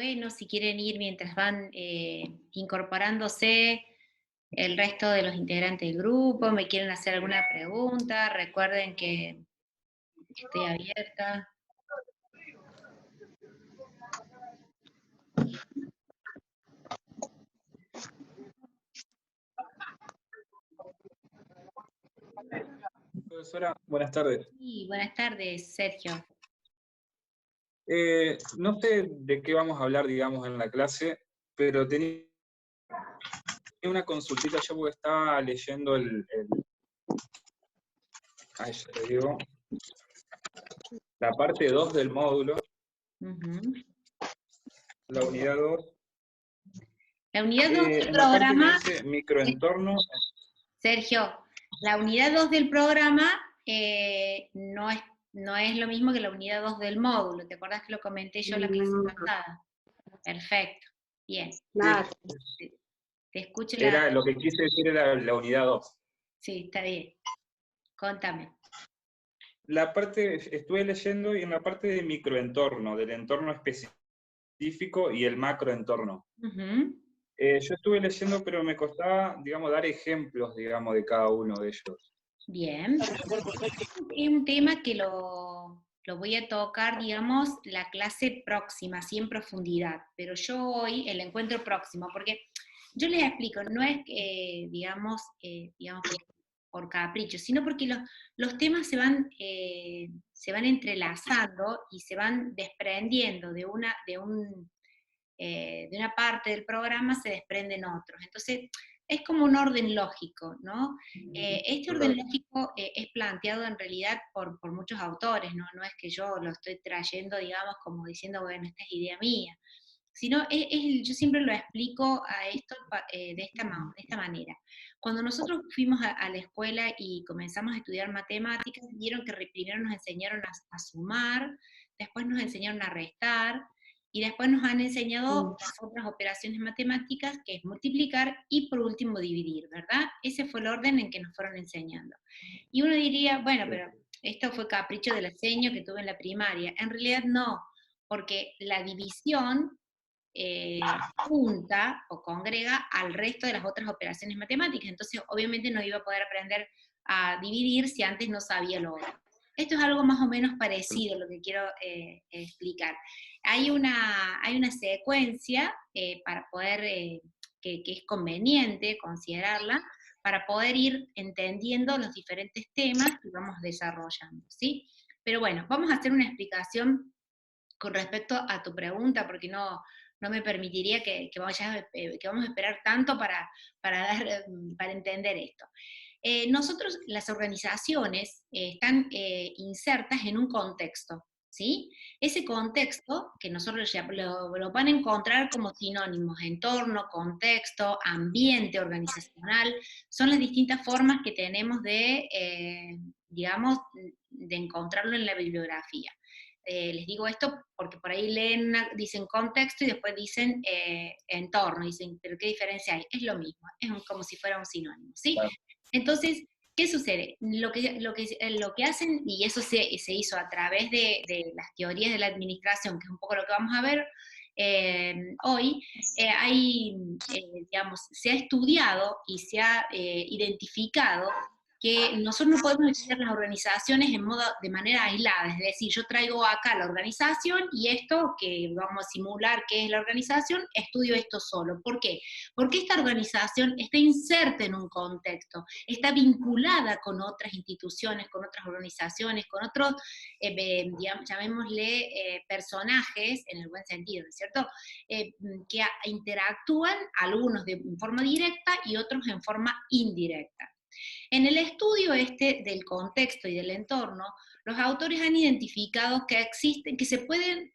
bueno, si quieren ir mientras van incorporándose el resto de los integrantes del grupo, me quieren hacer alguna pregunta, recuerden que estoy abierta. Profesora, buenas tardes. Sí, buenas tardes, Sergio. No sé de qué vamos a hablar, digamos, en la clase, pero tenía una consultita yo porque estaba leyendo ahí ya te digo, la parte 2 del módulo, la unidad 2. La unidad 2 del En la parte que programa, dice microentorno. Sergio, la unidad 2 del programa no es lo mismo que la unidad 2 del módulo. ¿Te acuerdas que lo comenté yo la clase pasada? Perfecto, bien. Claro. Te escucho Era, lo que quise decir era la unidad 2. Sí, está bien. Contame. La parte, estuve leyendo y en la parte de microentorno, del entorno específico y el macroentorno. Yo estuve leyendo, pero me costaba, digamos, dar ejemplos, digamos, de cada uno de ellos. Bien. Es un tema que lo voy a tocar, digamos, la clase próxima, así en profundidad. Pero yo hoy, el encuentro próximo, porque yo les explico, no es, digamos, por capricho, sino porque los temas se van entrelazando y se van desprendiendo de una parte del programa, se desprenden otros. Entonces, es como un orden lógico, ¿no? Este orden lógico es planteado en realidad por muchos autores, ¿no? No es que yo lo estoy trayendo, digamos, como diciendo, bueno, esta es idea mía, sino yo siempre lo explico a esto de esta manera. Cuando nosotros fuimos a la escuela y comenzamos a estudiar matemáticas, vieron que primero nos enseñaron a sumar, después nos enseñaron a restar, y después nos han enseñado las otras operaciones matemáticas, que es multiplicar, y por último dividir, ¿verdad? Ese fue el orden en que nos fueron enseñando. Y uno diría, bueno, pero esto fue capricho del diseño que tuve en la primaria. En realidad no, porque la división junta o congrega al resto de las otras operaciones matemáticas. Entonces, obviamente no iba a poder aprender a dividir si antes no sabía lo otro. Esto es algo más o menos parecido a lo que quiero explicar. Hay una secuencia para poder, que es conveniente considerarla, para poder ir entendiendo los diferentes temas que vamos desarrollando, ¿sí? Pero bueno, vamos a hacer una explicación con respecto a tu pregunta, porque no me permitiría que vamos a esperar tanto para entender esto. Nosotros, las organizaciones, están insertas en un contexto, ¿sí? Ese contexto, que nosotros lo van a encontrar como sinónimos: entorno, contexto, ambiente organizacional, son las distintas formas que tenemos de, digamos, de encontrarlo en la bibliografía. Les digo esto porque por ahí dicen contexto y después dicen entorno, dicen, pero ¿qué diferencia hay? Es lo mismo, es como si fuera un sinónimo, ¿sí? Claro. Entonces, ¿qué sucede? Lo que hacen, y eso se hizo a través de las teorías de la administración, que es un poco lo que vamos a ver hoy, digamos, se ha estudiado y se ha identificado que nosotros no podemos estudiar las organizaciones de manera aislada, es decir, yo traigo acá la organización y esto que vamos a simular que es la organización, estudio esto solo. ¿Por qué? Porque esta organización está inserta en un contexto, está vinculada con otras instituciones, con otras organizaciones, con otros, llamémosle personajes, en el buen sentido, ¿no es cierto?, que interactúan, algunos en forma directa y otros en forma indirecta. En el estudio del contexto y del entorno, los autores han identificado que existen, que se pueden,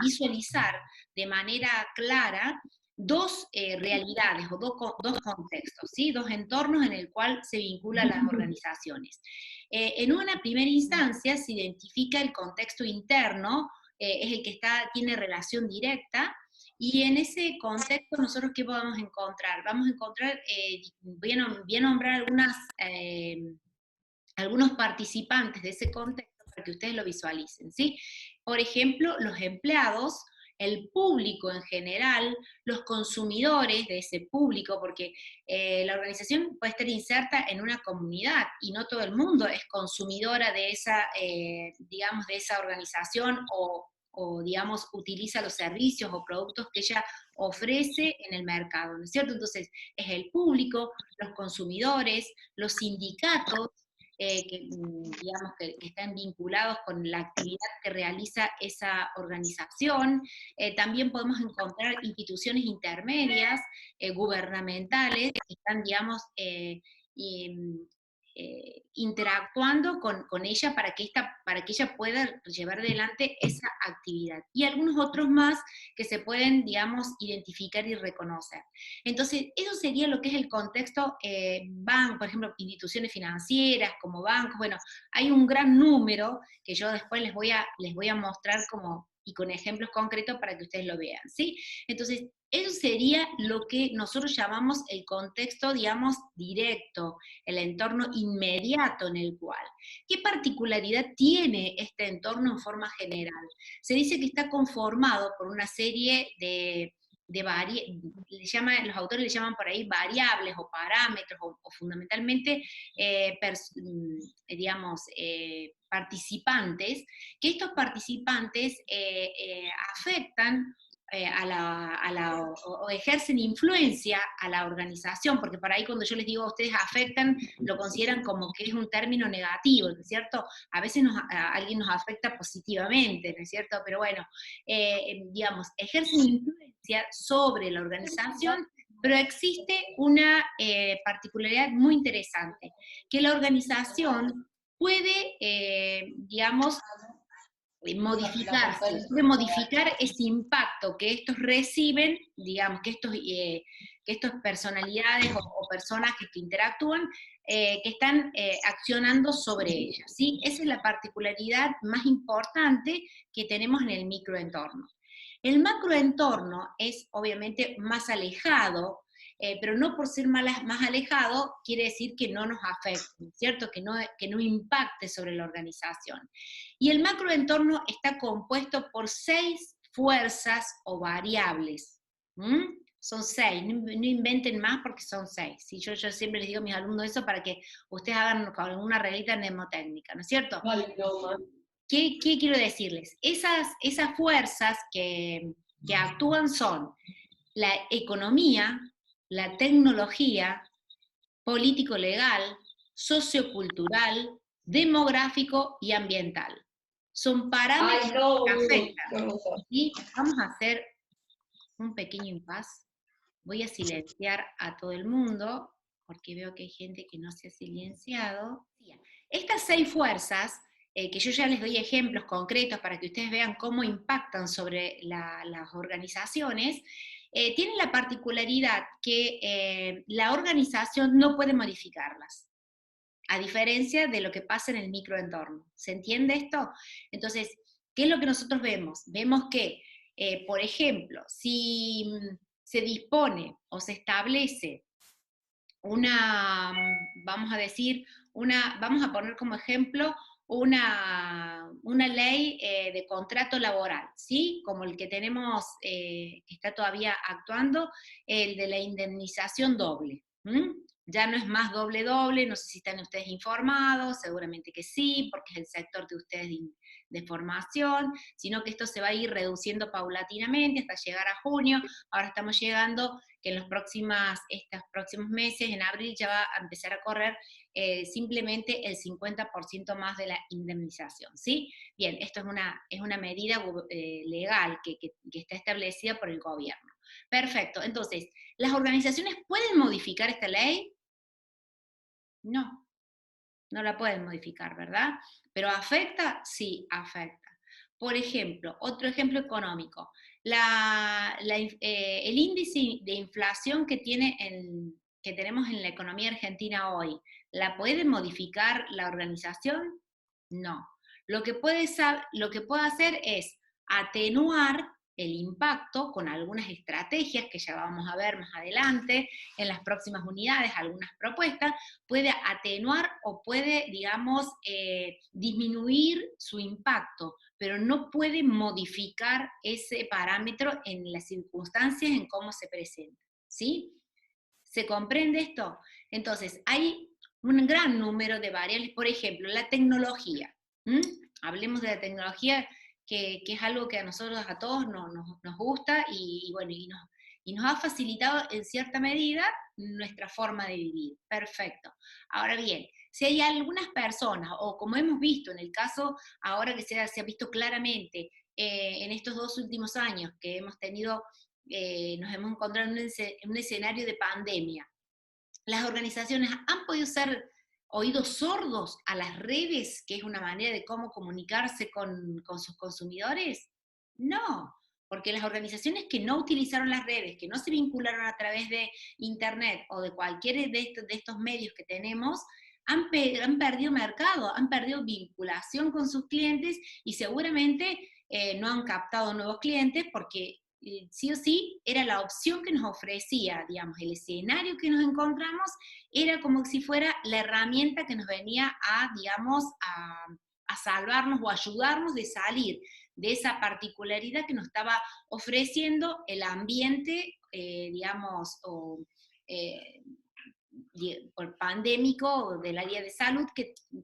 visualizar de manera clara dos realidades o dos contextos, ¿sí? Dos entornos en el cual se vinculan las organizaciones. En una primera instancia se identifica el contexto interno, es el que tiene relación directa. Y en ese contexto, ¿nosotros qué podemos encontrar? Vamos a encontrar, voy a nombrar algunos participantes de ese contexto para que ustedes lo visualicen, ¿sí? Por ejemplo, los empleados, el público en general, los consumidores de ese público, porque la organización puede estar inserta en una comunidad y no todo el mundo es consumidora de esa, digamos, de esa organización o, digamos, utiliza los servicios o productos que ella ofrece en el mercado, ¿no es cierto? Entonces, es el público, los consumidores, los sindicatos, digamos, que están vinculados con la actividad que realiza esa organización. También podemos encontrar instituciones intermedias, gubernamentales, que están, digamos, interactuando con ella para que ella pueda llevar adelante esa actividad. Y algunos otros más que se pueden, digamos, identificar y reconocer. Entonces, eso sería lo que es el contexto por ejemplo, instituciones financieras como bancos. Bueno, hay un gran número que yo después les voy a mostrar y con ejemplos concretos para que ustedes lo vean, ¿sí? Entonces, eso sería lo que nosotros llamamos el contexto, digamos, directo, el entorno inmediato en el cual. ¿Qué particularidad tiene este entorno en forma general? Se dice que está conformado por una serie los autores le llaman por ahí variables o parámetros, o fundamentalmente, digamos, participantes, que estos participantes afectan o ejercen influencia a la organización, porque por ahí cuando yo les digo a ustedes afectan, lo consideran como que es un término negativo, ¿no es cierto? A veces alguien nos afecta positivamente, ¿no es cierto? Pero bueno, digamos, ejercen influencia sobre la organización, pero existe una particularidad muy interesante, que la organización puede, digamos, puede modificar ese impacto que estos reciben, digamos, que estos personalidades o personajes que interactúan, que están accionando sobre ellas, ¿sí? Esa es la particularidad más importante que tenemos en el microentorno. El macroentorno es obviamente más alejado, pero no por ser más alejado quiere decir que no nos afecte, ¿cierto? Que no impacte sobre la organización. Y el macroentorno está compuesto por 6 fuerzas o variables. Son 6, no inventen más porque son 6. ¿Sí? Yo siempre les digo a mis alumnos eso para que ustedes hagan alguna reglita mnemotécnica, ¿no es cierto? Vale, no, ¿Qué quiero decirles? Esas fuerzas que actúan son la economía, la tecnología, político-legal, sociocultural, demográfico y ambiental. Son parámetros que afectan. ¿Sí? Vamos a hacer un pequeño impasse. Voy a silenciar a todo el mundo, porque veo que hay gente que no se ha silenciado. Estas 6 fuerzas, que yo ya les doy ejemplos concretos para que ustedes vean cómo impactan sobre las organizaciones, tienen la particularidad que la organización no puede modificarlas, a diferencia de lo que pasa en el microentorno. ¿Se entiende esto? Entonces, ¿qué es lo que nosotros vemos? Vemos que, por ejemplo, si se dispone o se establece vamos a decir, vamos a poner como ejemplo una ley de contrato laboral, ¿sí? Como el que tenemos, que está todavía actuando, el de la indemnización doble. Ya no es más doble, no sé si están ustedes informados, seguramente que sí, porque es el sector de ustedes de formación, sino que esto se va a ir reduciendo paulatinamente hasta llegar a junio. Ahora estamos llegando que en estos próximos meses, en abril, ya va a empezar a correr simplemente el 50% más de la indemnización, ¿sí? Bien, esto es una medida legal que está establecida por el gobierno. Perfecto, entonces, ¿las organizaciones pueden modificar esta ley? No, no la pueden modificar, ¿verdad? ¿Pero afecta? Sí, afecta. Por ejemplo, otro ejemplo económico, el índice de inflación que tenemos en la economía argentina hoy, ¿la puede modificar la organización? No. Lo que puede hacer es atenuar el impacto con algunas estrategias que ya vamos a ver más adelante en las próximas unidades, algunas propuestas, puede atenuar o puede, digamos, disminuir su impacto, pero no puede modificar ese parámetro en las circunstancias en cómo se presenta, ¿sí? ¿Se comprende esto? Entonces, hay un gran número de variables, por ejemplo, la tecnología. ¿Mm? Hablemos de la tecnología, que es algo que a nosotros, a todos nos gusta y bueno, y nos ha facilitado en cierta medida nuestra forma de vivir. Perfecto. Ahora bien, si hay algunas personas, o como hemos visto en el caso ahora que se ha visto claramente en estos 2 últimos años, que hemos tenido nos hemos encontrado en un escenario de pandemia. Las organizaciones han podido ser oídos sordos a las redes, que es una manera de cómo comunicarse con sus consumidores. No, porque las organizaciones que no utilizaron las redes, que no se vincularon a través de Internet o de cualquiera de estos medios que tenemos, han perdido mercado, han perdido vinculación con sus clientes y seguramente no han captado nuevos clientes porque sí o sí era la opción que nos ofrecía, digamos, el escenario que nos encontramos, era como si fuera la herramienta que nos venía a, digamos, a salvarnos o ayudarnos de salir de esa particularidad que nos estaba ofreciendo el ambiente, digamos, eh, por pandémico del área de salud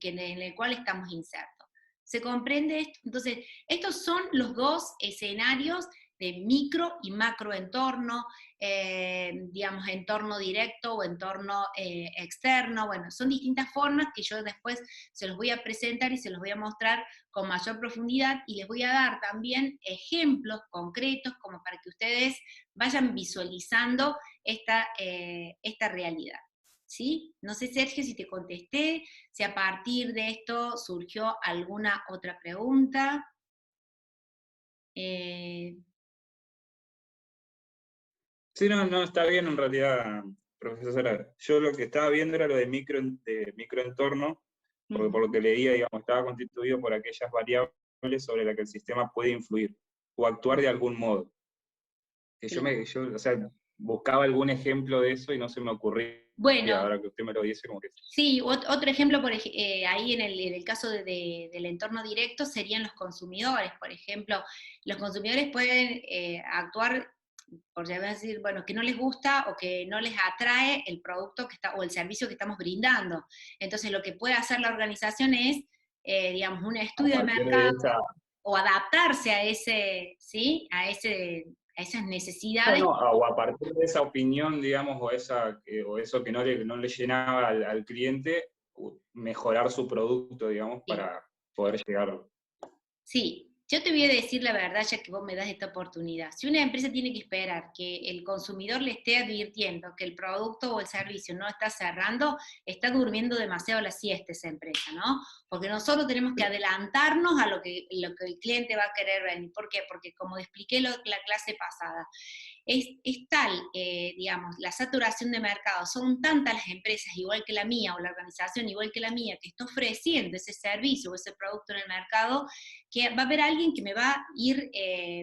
en el cual estamos insertos. ¿Se comprende esto? Entonces, estos son los dos escenarios de micro y macro entorno, digamos, entorno directo o entorno externo. Bueno, son distintas formas que yo después se los voy a presentar y se los voy a mostrar con mayor profundidad y les voy a dar también ejemplos concretos como para que ustedes vayan visualizando esta realidad. ¿Sí? No sé, Sergio, si te contesté, si a partir de esto surgió alguna otra pregunta. Sí, no, está bien en realidad, profesora. Yo lo que estaba viendo era lo de microentorno, porque por lo que leía, digamos, estaba constituido por aquellas variables sobre las que el sistema puede influir o actuar de algún modo. Que o sea, buscaba algún ejemplo de eso y no se me ocurría. Bueno, Ahora que usted me lo dice, como que... sí, otro ejemplo ahí en el caso del entorno directo serían los consumidores. Por ejemplo, los consumidores pueden actuar, por decir, bueno, que no les gusta o que no les atrae el producto o el servicio que estamos brindando. Entonces, lo que puede hacer la organización es, digamos, un estudio de mercado o adaptarse a ¿sí? A esas necesidades. O a partir de esa opinión, digamos, o eso que no le llenaba al cliente, mejorar su producto, digamos, para poder llegar. Sí, yo te voy a decir la verdad ya que vos me das esta oportunidad. Si una empresa tiene que esperar que el consumidor le esté advirtiendo que el producto o el servicio no está cerrando, está durmiendo demasiado la siesta esa empresa, ¿no? Porque nosotros tenemos que adelantarnos a lo que el cliente va a querer venir. ¿Por qué? Porque como expliqué la clase pasada, es tal, digamos, la saturación de mercado, son tantas las empresas, igual que la mía, o la organización igual que la mía, que está ofreciendo ese servicio o ese producto en el mercado, que va a haber alguien que me va a ir,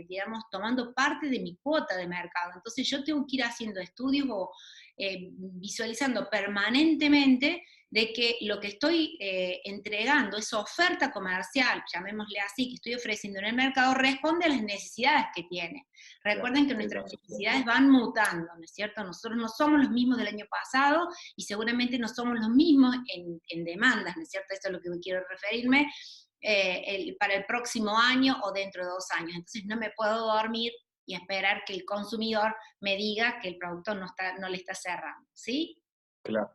digamos, tomando parte de mi cuota de mercado. Entonces yo tengo que ir haciendo estudios o visualizando permanentemente de que lo que estoy entregando, esa oferta comercial, llamémosle así, que estoy ofreciendo en el mercado, responde a las necesidades que tiene. Recuerden que nuestras necesidades van mutando, ¿no es cierto? Nosotros no somos los mismos del año pasado y seguramente no somos los mismos en demandas, ¿no es cierto? Esto es a lo que quiero referirme para el próximo año o dentro de 2 años. Entonces no me puedo dormir y esperar que el consumidor me diga que el producto no le está cerrando, ¿sí? Claro.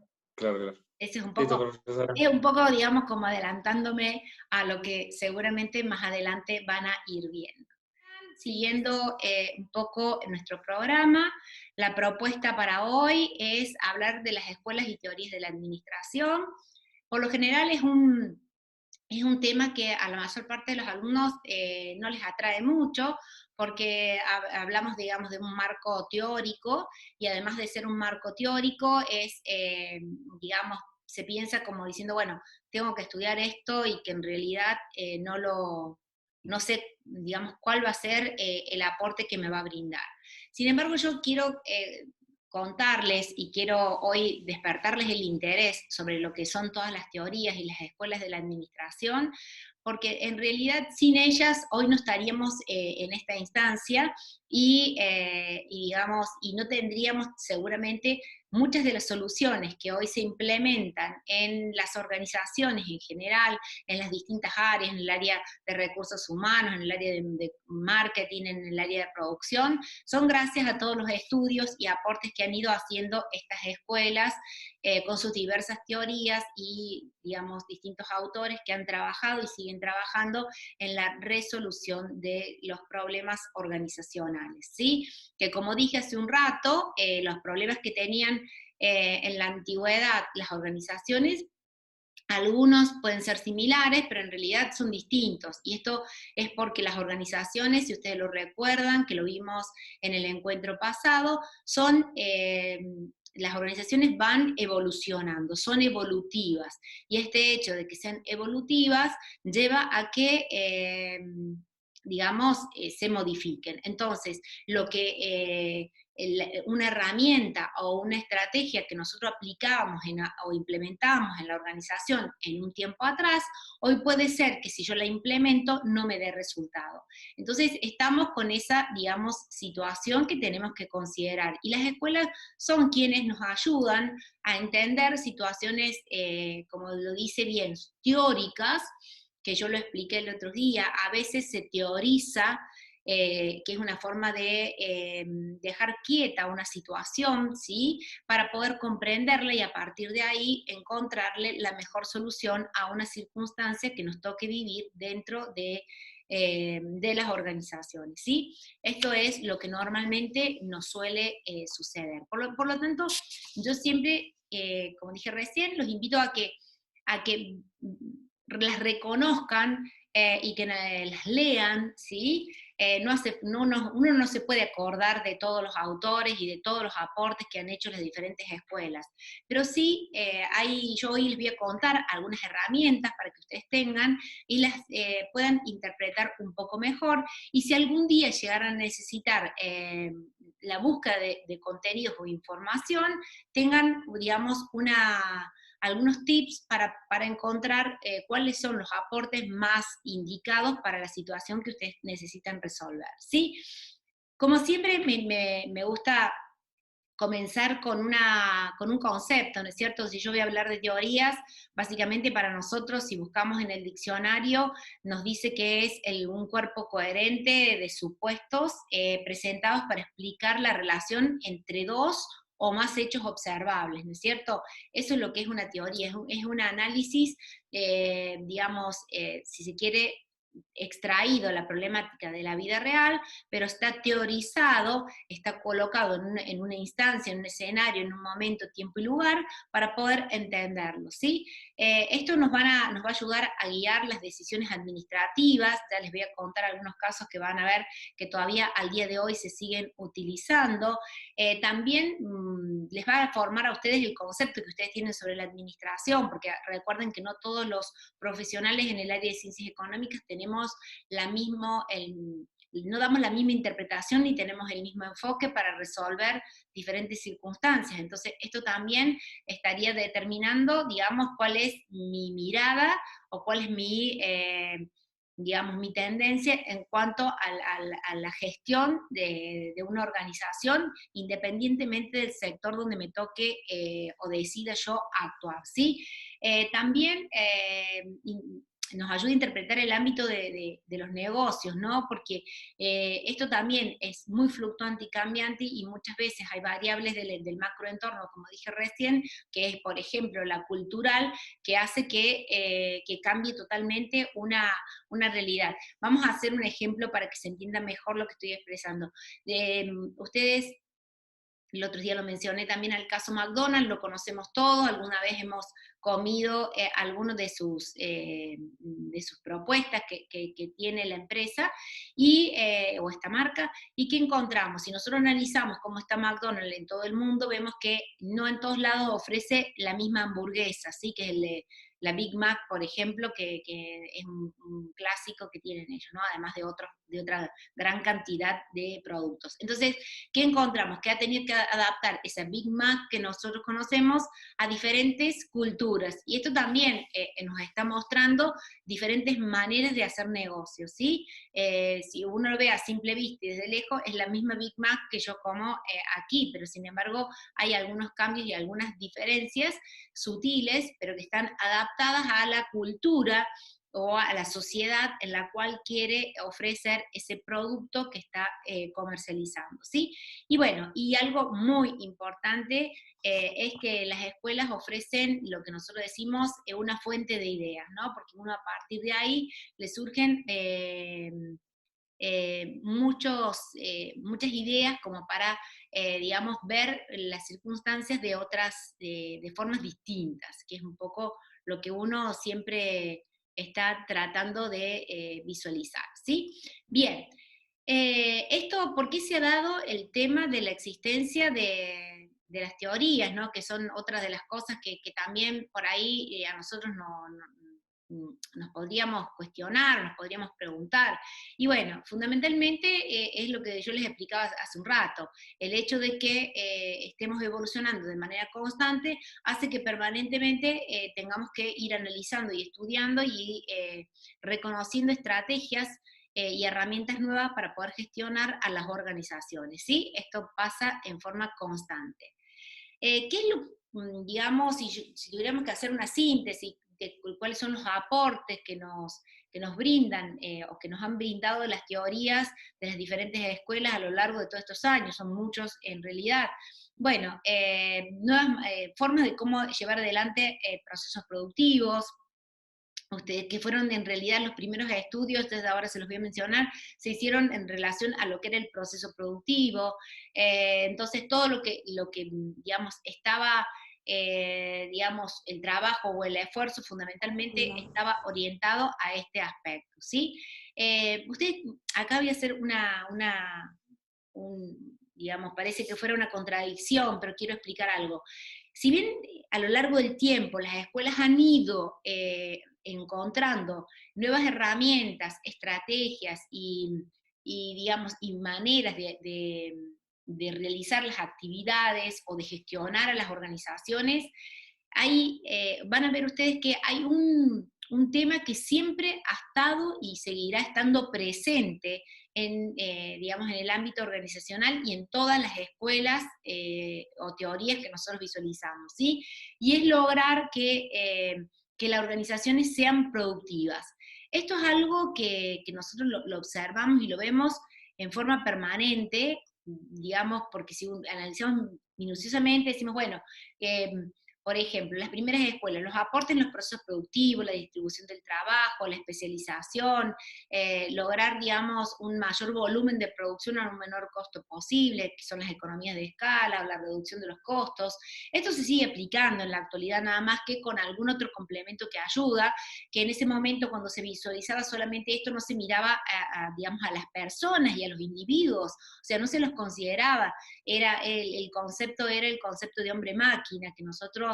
Ese es un poco, digamos, como adelantándome a lo que seguramente más adelante van a ir viendo. Siguiendo un poco nuestro programa, la propuesta para hoy es hablar de las escuelas y teorías de la administración. Por lo general es un tema que a la mayor parte de los alumnos no les atrae mucho, porque hablamos, digamos, de un marco teórico, y además de ser un marco teórico, digamos, se piensa como diciendo, bueno, tengo que estudiar esto y que en realidad no lo no sé, digamos, cuál va a ser el aporte que me va a brindar. Sin embargo, yo quiero contarles y quiero hoy despertarles el interés sobre lo que son todas las teorías y las escuelas de la administración, porque en realidad sin ellas hoy no estaríamos en esta instancia digamos, y no tendríamos seguramente muchas de las soluciones que hoy se implementan en las organizaciones en general, en las distintas áreas, en el área de recursos humanos, en el área de marketing, en el área de producción, son gracias a todos los estudios y aportes que han ido haciendo estas escuelas con sus diversas teorías y, digamos, distintos autores que han trabajado y siguen trabajando en la resolución de los problemas organizacionales, ¿sí? Que como dije hace un rato, los problemas que tenían en la antigüedad las organizaciones, algunos pueden ser similares, pero en realidad son distintos. Y esto es porque las organizaciones, si ustedes lo recuerdan, que lo vimos en el encuentro pasado, las organizaciones van evolucionando, son evolutivas. Y este hecho de que sean evolutivas lleva a que, digamos, se modifiquen. Entonces, lo que una herramienta o una estrategia que nosotros aplicábamos o implementábamos en la organización en un tiempo atrás, hoy puede ser que si yo la implemento no me dé resultado. Entonces estamos con esa, digamos, situación que tenemos que considerar. Y las escuelas son quienes nos ayudan a entender situaciones, como lo dice bien, teóricas, que yo lo expliqué el otro día. A veces se teoriza que es una forma de dejar quieta una situación, ¿sí? Para poder comprenderla y a partir de ahí encontrarle la mejor solución a una circunstancia que nos toque vivir dentro de las organizaciones, ¿sí? Esto es lo que normalmente nos suele suceder. Por lo tanto, yo siempre, como dije recién, los invito a que las reconozcan y que las lean, ¿sí? Uno no se puede acordar de todos los autores y de todos los aportes que han hecho las diferentes escuelas, pero sí, yo hoy les voy a contar algunas herramientas para que ustedes tengan y las puedan interpretar un poco mejor, y si algún día llegaran a necesitar la búsqueda de contenidos o información, tengan, digamos, algunos tips para encontrar cuáles son los aportes más indicados para la situación que ustedes necesitan resolver, ¿sí? Como siempre, me gusta comenzar con un concepto, ¿no es cierto? Si yo voy a hablar de teorías, básicamente para nosotros, si buscamos en el diccionario, nos dice que es un cuerpo coherente de supuestos presentados para explicar la relación entre dos o más hechos observables, ¿no es cierto? Eso es lo que es una teoría, es un análisis, digamos, si se quiere, extraído la problemática de la vida real, pero está teorizado, está colocado en una instancia, en un escenario, en un momento, tiempo y lugar, para poder entenderlo, ¿sí? Esto nos va a ayudar a guiar las decisiones administrativas. Ya les voy a contar algunos casos que van a ver que todavía al día de hoy se siguen utilizando. También les va a formar a ustedes el concepto que ustedes tienen sobre la administración, porque recuerden que no todos los profesionales en el área de ciencias económicas tenemos no damos la misma interpretación ni tenemos el mismo enfoque para resolver diferentes circunstancias. Entonces, esto también estaría determinando, digamos, cuál es mi mirada o cuál es digamos, mi tendencia en cuanto a la gestión de una organización, independientemente del sector donde me toque o decida yo actuar, ¿sí? También nos ayuda a interpretar el ámbito de los negocios, ¿no? Porque esto también es muy fluctuante y cambiante, y muchas veces hay variables del macroentorno, como dije recién, que es, por ejemplo, la cultural, que hace que cambie totalmente una realidad. Vamos a hacer un ejemplo para que se entienda mejor lo que estoy expresando. Ustedes, el otro día lo mencioné también al caso McDonald's, lo conocemos todos, alguna vez hemos comido algunos de sus propuestas que tiene la empresa o esta marca, y ¿qué encontramos? Si nosotros analizamos cómo está McDonald's en todo el mundo, vemos que no en todos lados ofrece la misma hamburguesa, ¿sí? Que es la Big Mac, por ejemplo, que es un clásico que tienen ellos, ¿no? Además de otra gran cantidad de productos. Entonces, ¿qué encontramos? Que ha tenido que adaptar esa Big Mac que nosotros conocemos a diferentes culturas. Y esto también nos está mostrando diferentes maneras de hacer negocios, ¿sí? Si uno lo ve a simple vista y desde lejos, es la misma Big Mac que yo como aquí, pero sin embargo hay algunos cambios y algunas diferencias sutiles, pero que están adaptadas a la cultura o a la sociedad en la cual quiere ofrecer ese producto que está comercializando, ¿sí? Y bueno, y algo muy importante es que las escuelas ofrecen lo que nosotros decimos una fuente de ideas, ¿no? Porque uno a partir de ahí le surgen muchas ideas como para, digamos, ver las circunstancias de otras, de formas distintas, que es un poco lo que uno siempre está tratando de visualizar, ¿sí? Bien, esto, ¿por qué se ha dado el tema de la existencia de las teorías, ¿no? Que son otras de las cosas que también por ahí a nosotros nos podríamos cuestionar, nos podríamos preguntar. Y bueno, fundamentalmente es lo que yo les explicaba hace un rato. El hecho de que estemos evolucionando de manera constante hace que permanentemente tengamos que ir analizando y estudiando y reconociendo estrategias y herramientas nuevas para poder gestionar a las organizaciones, ¿sí? Esto pasa en forma constante. ¿Qué es digamos, si tuviéramos que hacer una síntesis de cuáles son los aportes que nos brindan o que nos han brindado las teorías de las diferentes escuelas a lo largo de todos estos años? Son muchos en realidad. Bueno, nuevas formas de cómo llevar adelante procesos productivos, ustedes, que fueron en realidad los primeros estudios, desde ahora se los voy a mencionar, se hicieron en relación a lo que era el proceso productivo. Entonces todo lo que digamos, estaba, digamos, el trabajo o el esfuerzo fundamentalmente estaba orientado a este aspecto, ¿sí? Usted, acá voy a hacer digamos, parece que fuera una contradicción, pero quiero explicar algo. Si bien a lo largo del tiempo las escuelas han ido encontrando nuevas herramientas, estrategias digamos, y maneras de realizar las actividades o de gestionar a las organizaciones, van a ver ustedes que hay un tema que siempre ha estado y seguirá estando presente digamos, en el ámbito organizacional y en todas las escuelas o teorías que nosotros visualizamos, ¿sí? Y es lograr que las organizaciones sean productivas. Esto es algo que nosotros lo observamos y lo vemos en forma permanente, digamos, porque si analizamos minuciosamente, decimos, bueno, por ejemplo, las primeras escuelas, los aportes en los procesos productivos, la distribución del trabajo, la especialización, lograr, digamos, un mayor volumen de producción a un menor costo posible, que son las economías de escala o la reducción de los costos. Esto se sigue aplicando en la actualidad, nada más que con algún otro complemento que ayuda, que en ese momento cuando se visualizaba solamente esto no se miraba digamos, a las personas y a los individuos, o sea, no se los consideraba, el concepto era el concepto de hombre-máquina, que nosotros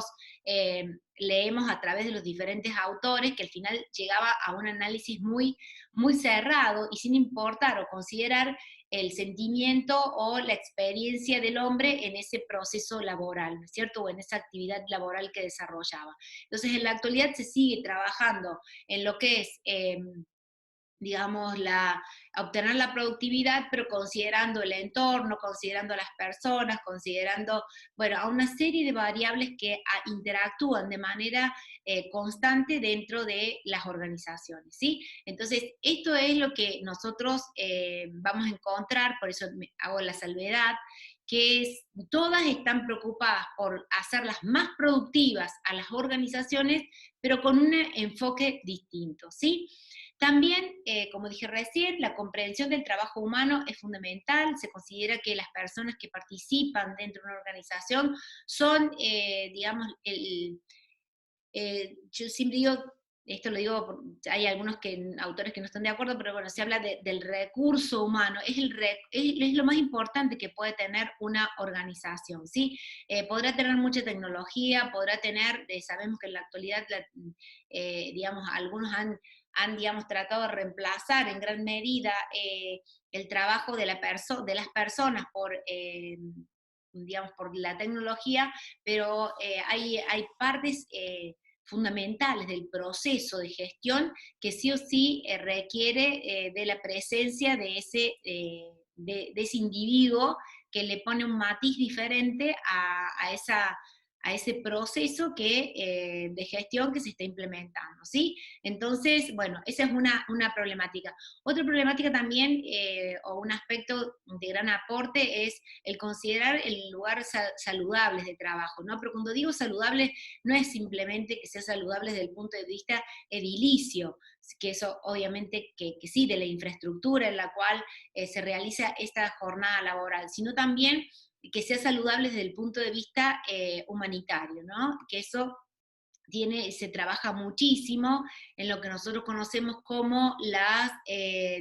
leemos a través de los diferentes autores, que al final llegaba a un análisis muy, muy cerrado y sin importar o considerar el sentimiento o la experiencia del hombre en ese proceso laboral, ¿no es cierto? O en esa actividad laboral que desarrollaba. Entonces, en la actualidad se sigue trabajando en lo que es digamos, obtener la productividad, pero considerando el entorno, considerando a las personas, considerando, bueno, a una serie de variables que interactúan de manera constante dentro de las organizaciones, ¿sí? Entonces, esto es lo que nosotros vamos a encontrar, por eso hago la salvedad, que todas están preocupadas por hacerlas más productivas a las organizaciones, pero con un enfoque distinto, ¿sí? También, como dije recién, la comprensión del trabajo humano es fundamental. Se considera que las personas que participan dentro de una organización son, digamos, yo siempre digo, esto lo digo, hay algunos autores que no están de acuerdo, pero bueno, se habla del recurso humano, es lo más importante que puede tener una organización, ¿sí? Podrá tener mucha tecnología, podrá tener, sabemos que en la actualidad, digamos, algunos digamos, tratado de reemplazar en gran medida el trabajo de las personas digamos, por la tecnología, pero hay partes fundamentales del proceso de gestión que sí o sí requiere de la presencia de ese individuo que le pone un matiz diferente a ese proceso de gestión que se está implementando, ¿sí? Entonces, bueno, esa es una problemática. Otra problemática también, o un aspecto de gran aporte, es el considerar el lugar saludable de trabajo, ¿no? Pero cuando digo saludable, no es simplemente que sea saludable desde el punto de vista edilicio, que eso obviamente que sí, de la infraestructura en la cual se realiza esta jornada laboral, sino también que sea saludable desde el punto de vista humanitario, ¿no? Que eso se trabaja muchísimo en lo que nosotros conocemos como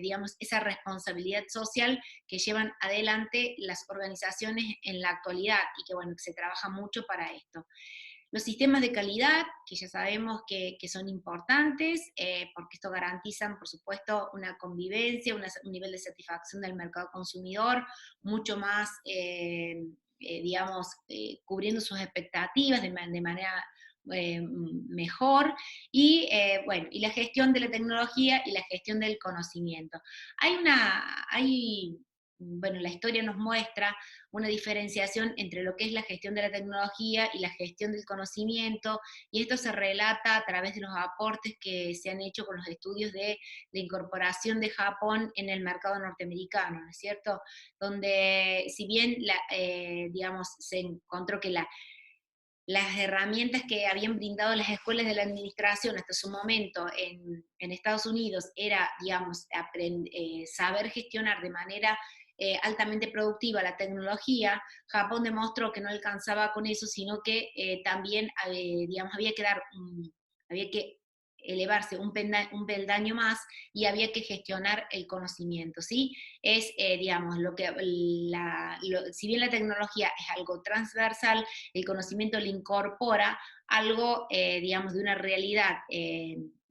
digamos, esa responsabilidad social que llevan adelante las organizaciones en la actualidad y que, bueno, que se trabaja mucho para esto. Los sistemas de calidad, que ya sabemos que son importantes, porque esto garantizan, por supuesto, una convivencia, un nivel de satisfacción del mercado consumidor mucho más, digamos, cubriendo sus expectativas de manera mejor, bueno, y la gestión de la tecnología y la gestión del conocimiento. Bueno, la historia nos muestra una diferenciación entre lo que es la gestión de la tecnología y la gestión del conocimiento, y esto se relata a través de los aportes que se han hecho con los estudios de la incorporación de Japón en el mercado norteamericano, ¿no es cierto? Donde, si bien, digamos, se encontró que las herramientas que habían brindado las escuelas de la administración hasta su momento en Estados Unidos era, digamos, saber gestionar de manera altamente productiva la tecnología. Japón demostró que no alcanzaba con eso, sino que también, digamos, había que elevarse un peldaño más y había que gestionar el conocimiento, ¿sí? Digamos, si bien la tecnología es algo transversal, el conocimiento le incorpora algo, digamos, de una realidad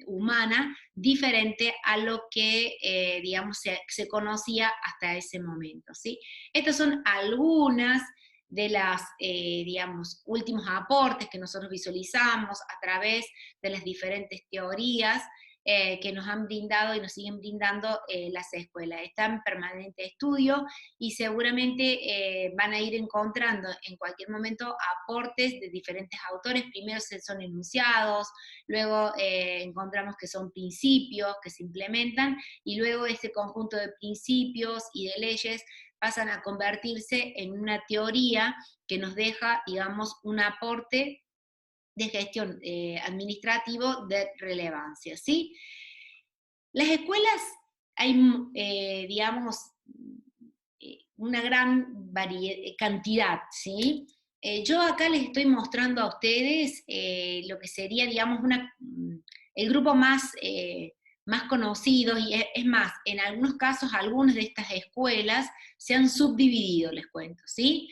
humana diferente a lo que, digamos, se conocía hasta ese momento, ¿sí? Estas son algunas de las, digamos, últimos aportes que nosotros visualizamos a través de las diferentes teorías que nos han brindado y nos siguen brindando las escuelas. Están en permanente estudio y seguramente van a ir encontrando en cualquier momento aportes de diferentes autores. Primero son enunciados, luego encontramos que son principios que se implementan, y luego ese conjunto de principios y de leyes pasan a convertirse en una teoría que nos deja, digamos, un aporte de gestión administrativo de relevancia, ¿sí? Las escuelas, hay, digamos, una gran cantidad, ¿sí? Yo acá les estoy mostrando a ustedes lo que sería, digamos, el grupo más conocido, y es más, en algunos casos, algunas de estas escuelas se han subdividido, les cuento, ¿sí?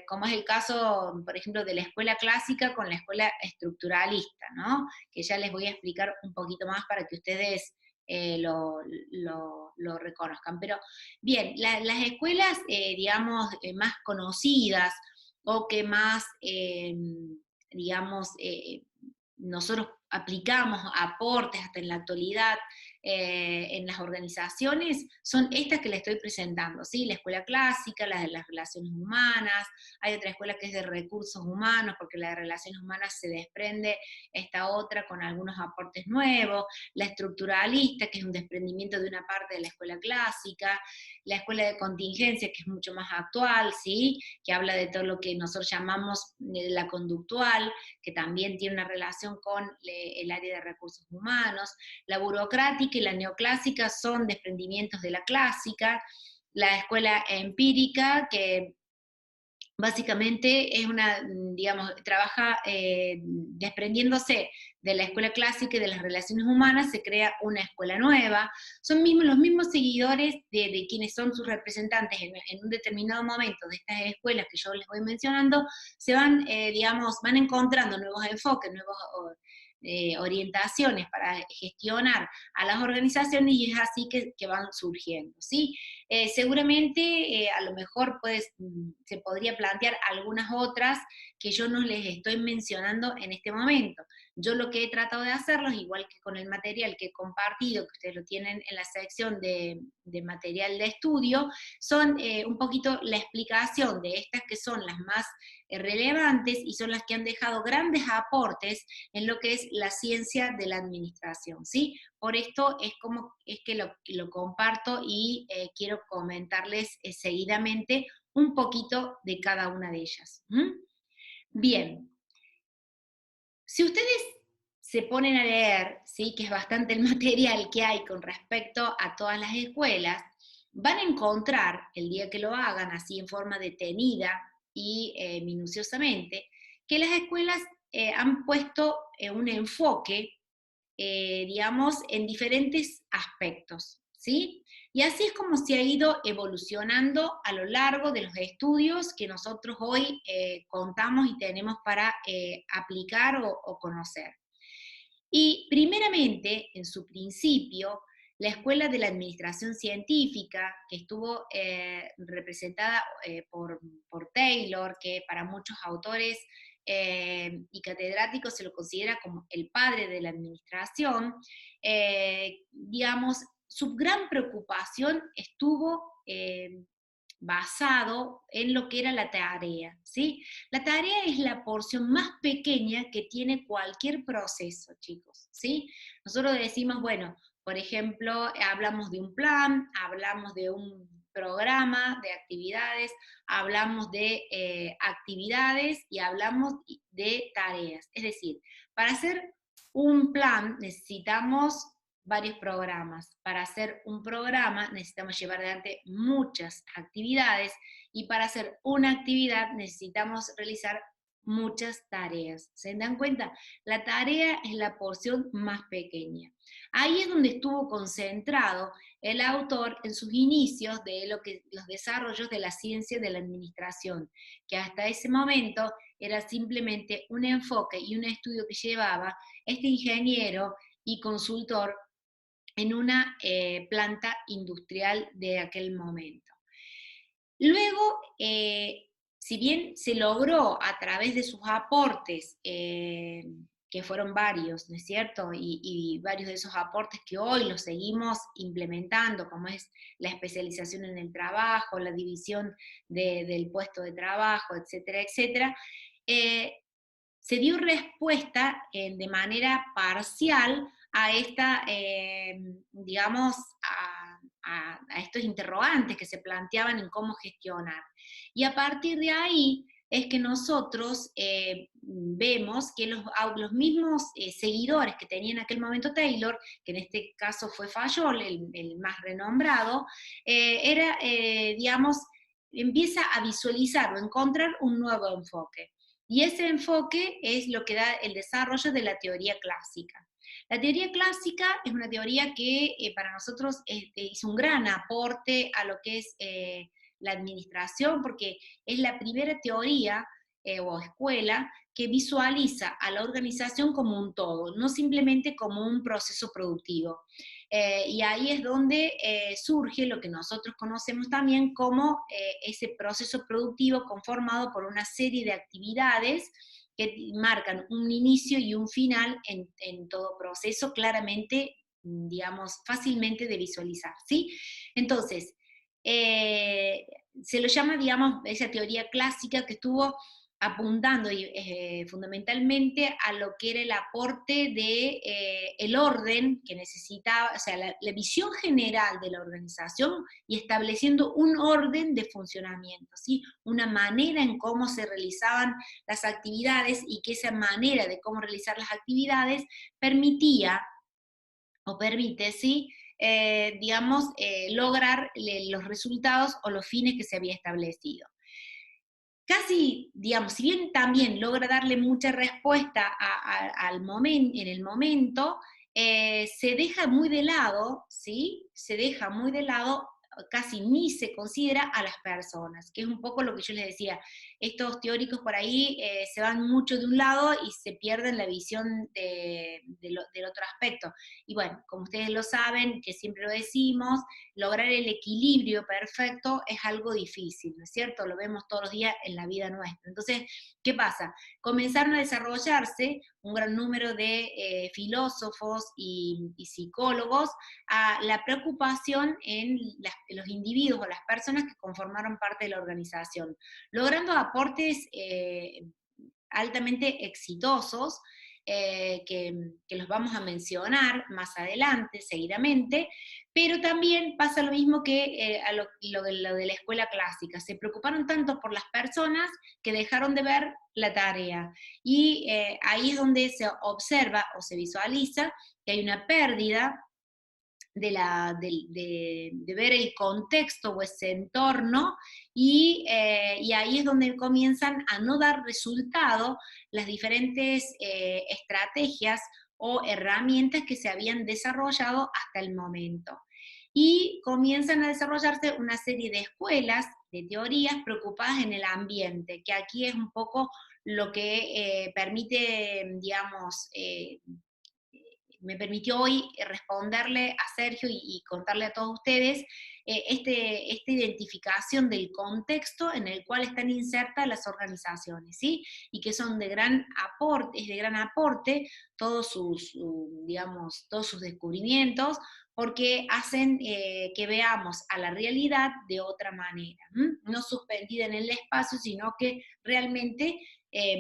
Como es el caso, por ejemplo, de la escuela clásica con la escuela estructuralista, ¿no? Que ya les voy a explicar un poquito más para que ustedes lo reconozcan. Pero bien, las escuelas, digamos, más conocidas o que más, digamos, nosotros aplicamos aportes hasta en la actualidad en las organizaciones, son estas que les estoy presentando, ¿sí? La escuela clásica, la de las relaciones humanas, hay otra escuela que es de recursos humanos, porque la de relaciones humanas se desprende esta otra con algunos aportes nuevos, la estructuralista, que es un desprendimiento de una parte de la escuela clásica, la escuela de contingencia, que es mucho más actual, ¿sí? Que habla de todo lo que nosotros llamamos la conductual, que también tiene una relación con el área de recursos humanos. La burocrática y la neoclásica son desprendimientos de la clásica. La escuela empírica, que Básicamente es una, digamos, trabaja desprendiéndose de la escuela clásica y de las relaciones humanas, se crea una escuela nueva. Son los mismos seguidores de quienes son sus representantes en un determinado momento de estas escuelas que yo les voy mencionando, se van, digamos, van encontrando nuevos enfoques, nuevos orientaciones para gestionar a las organizaciones y es así que van surgiendo, ¿sí? Seguramente a lo mejor se podría plantear algunas otras que yo no les estoy mencionando en este momento. Yo lo que he tratado de hacerlos, igual que con el material que he compartido, que ustedes lo tienen en la sección de material de estudio, son un poquito la explicación de estas que son las más relevantes y son las que han dejado grandes aportes en lo que es la ciencia de la administración, ¿sí? Por esto es que lo comparto y quiero comentarles seguidamente un poquito de cada una de ellas. ¿Mm? Bien, si ustedes se ponen a leer, ¿sí? Que es bastante el material que hay con respecto a todas las escuelas, van a encontrar, el día que lo hagan así en forma detenida y minuciosamente, que las escuelas han puesto un enfoque digamos, en diferentes aspectos, ¿sí? Y así es como se ha ido evolucionando a lo largo de los estudios que nosotros hoy contamos y tenemos para aplicar o conocer. Y primeramente, en su principio, la Escuela de la Administración Científica, que estuvo representada por Taylor, que para muchos autores y catedráticos se lo considera como el padre de la administración, digamos, su gran preocupación estuvo basado en lo que era la tarea, ¿sí? La tarea es la porción más pequeña que tiene cualquier proceso, chicos, ¿sí? Nosotros decimos, bueno, por ejemplo, hablamos de un plan, hablamos de un programa de actividades, hablamos de actividades y hablamos de tareas. Es decir, para hacer un plan necesitamos varios programas. Para hacer un programa necesitamos llevar adelante muchas actividades y para hacer una actividad necesitamos realizar muchas tareas. ¿Se dan cuenta? La tarea es la porción más pequeña. Ahí es donde estuvo concentrado el autor en sus inicios de los desarrollos de la ciencia de la administración, que hasta ese momento era simplemente un enfoque y un estudio que llevaba este ingeniero y consultor en una planta industrial de aquel momento. Luego, si bien se logró a través de sus aportes, que fueron varios, ¿no es cierto? Y varios de esos aportes que hoy los seguimos implementando, como es la especialización en el trabajo, la división del puesto de trabajo, etcétera, etcétera, se dio respuesta de manera parcial a esta, digamos, a estos interrogantes que se planteaban en cómo gestionar. Y a partir de ahí es que nosotros vemos que los mismos seguidores que tenía en aquel momento Taylor, que en este caso fue Fayol, el más renombrado, digamos, empieza a visualizar o encontrar un nuevo enfoque. Y ese enfoque es lo que da el desarrollo de la teoría clásica. La teoría clásica es una teoría que para nosotros hizo un gran aporte a lo que es la administración, porque es la primera teoría o escuela que visualiza a la organización como un todo, no simplemente como un proceso productivo. Y ahí es donde surge lo que nosotros conocemos también como ese proceso productivo conformado por una serie de actividades que marcan un inicio y un final en todo proceso, claramente, digamos, fácilmente de visualizar, ¿sí? Entonces, se lo llama, digamos, esa teoría clásica que estuvo apuntando fundamentalmente a lo que era el aporte de el orden que necesitaba, o sea, la visión general de la organización y estableciendo un orden de funcionamiento, ¿sí? Una manera en cómo se realizaban las actividades y que esa manera de cómo realizar las actividades permitía o permite, ¿sí? Digamos, lograr los resultados o los fines que se había establecido. casi, digamos, si bien también logra darle mucha respuesta en el momento, se deja muy de lado, ¿sí? Se deja muy de lado, casi ni se considera a las personas, que es un poco lo que yo les decía. Estos teóricos por ahí se van mucho de un lado y se pierden la visión del otro aspecto. Y bueno, como ustedes lo saben, que siempre lo decimos, lograr el equilibrio perfecto es algo difícil, ¿no es cierto? Lo vemos todos los días en la vida nuestra. Entonces, ¿qué pasa? Comenzaron a desarrollarse un gran número de filósofos y psicólogos a la preocupación en los individuos o las personas que conformaron parte de la organización, logrando aportes altamente exitosos, que los vamos a mencionar más adelante, seguidamente, pero también pasa lo mismo que lo de la escuela clásica. Se preocuparon tanto por las personas que dejaron de ver la tarea. Y ahí es donde se observa o se visualiza que hay una pérdida de ver el contexto o ese entorno, y ahí es donde comienzan a no dar resultado las diferentes estrategias o herramientas que se habían desarrollado hasta el momento. Y comienzan a desarrollarse una serie de escuelas, de teorías preocupadas en el ambiente, que aquí es un poco lo que permite, digamos, me permitió hoy responderle a Sergio y contarle a todos ustedes esta identificación del contexto en el cual están insertas las organizaciones, ¿sí? Y que son de gran aporte, es de gran aporte digamos, todos sus descubrimientos, porque hacen que veamos a la realidad de otra manera, no suspendida en el espacio, sino que realmente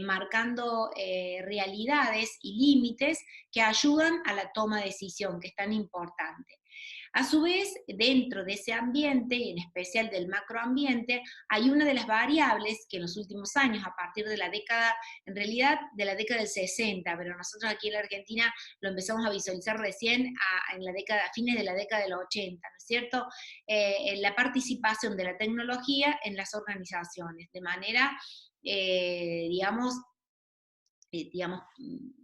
marcando realidades y límites que ayudan a la toma de decisión, que es tan importante. A su vez, dentro de ese ambiente, y en especial del macroambiente, hay una de las variables que en los últimos años, a partir de la década, en realidad de la década del 60, pero nosotros aquí en la Argentina lo empezamos a visualizar recién en la década, a fines de la década del 80, ¿no es cierto? La participación de la tecnología en las organizaciones, de manera, digamos,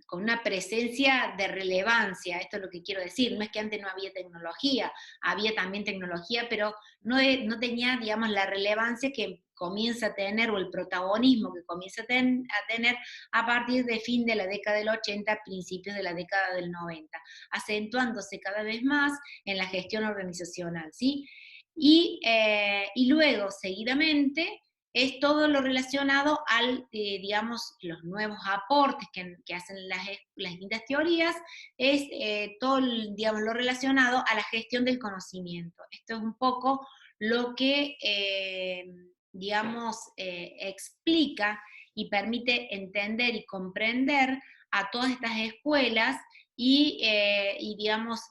con una presencia de relevancia, esto es lo que quiero decir, no es que antes no había tecnología, había también tecnología, pero no tenía, digamos, la relevancia que comienza a tener, o el protagonismo que comienza a tener a partir de fin de la década del 80, principios de la década del 90, acentuándose cada vez más en la gestión organizacional, ¿sí? Y luego, seguidamente, es todo lo relacionado al, digamos, los nuevos aportes que hacen las distintas teorías, es todo, digamos, lo relacionado a la gestión del conocimiento. Esto es un poco lo que, digamos, explica y permite entender y comprender a todas estas escuelas digamos,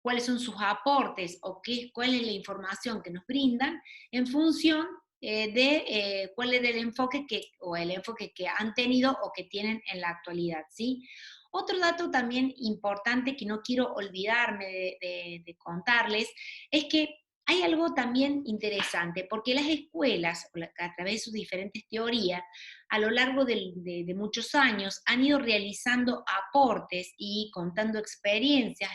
cuáles son sus aportes o cuál es la información que nos brindan en función de cuál es el enfoque que han tenido o que tienen en la actualidad, ¿sí? Otro dato también importante que no quiero olvidarme de contarles es que hay algo también interesante, porque las escuelas, a través de sus diferentes teorías, a lo largo de muchos años, han ido realizando aportes y contando experiencias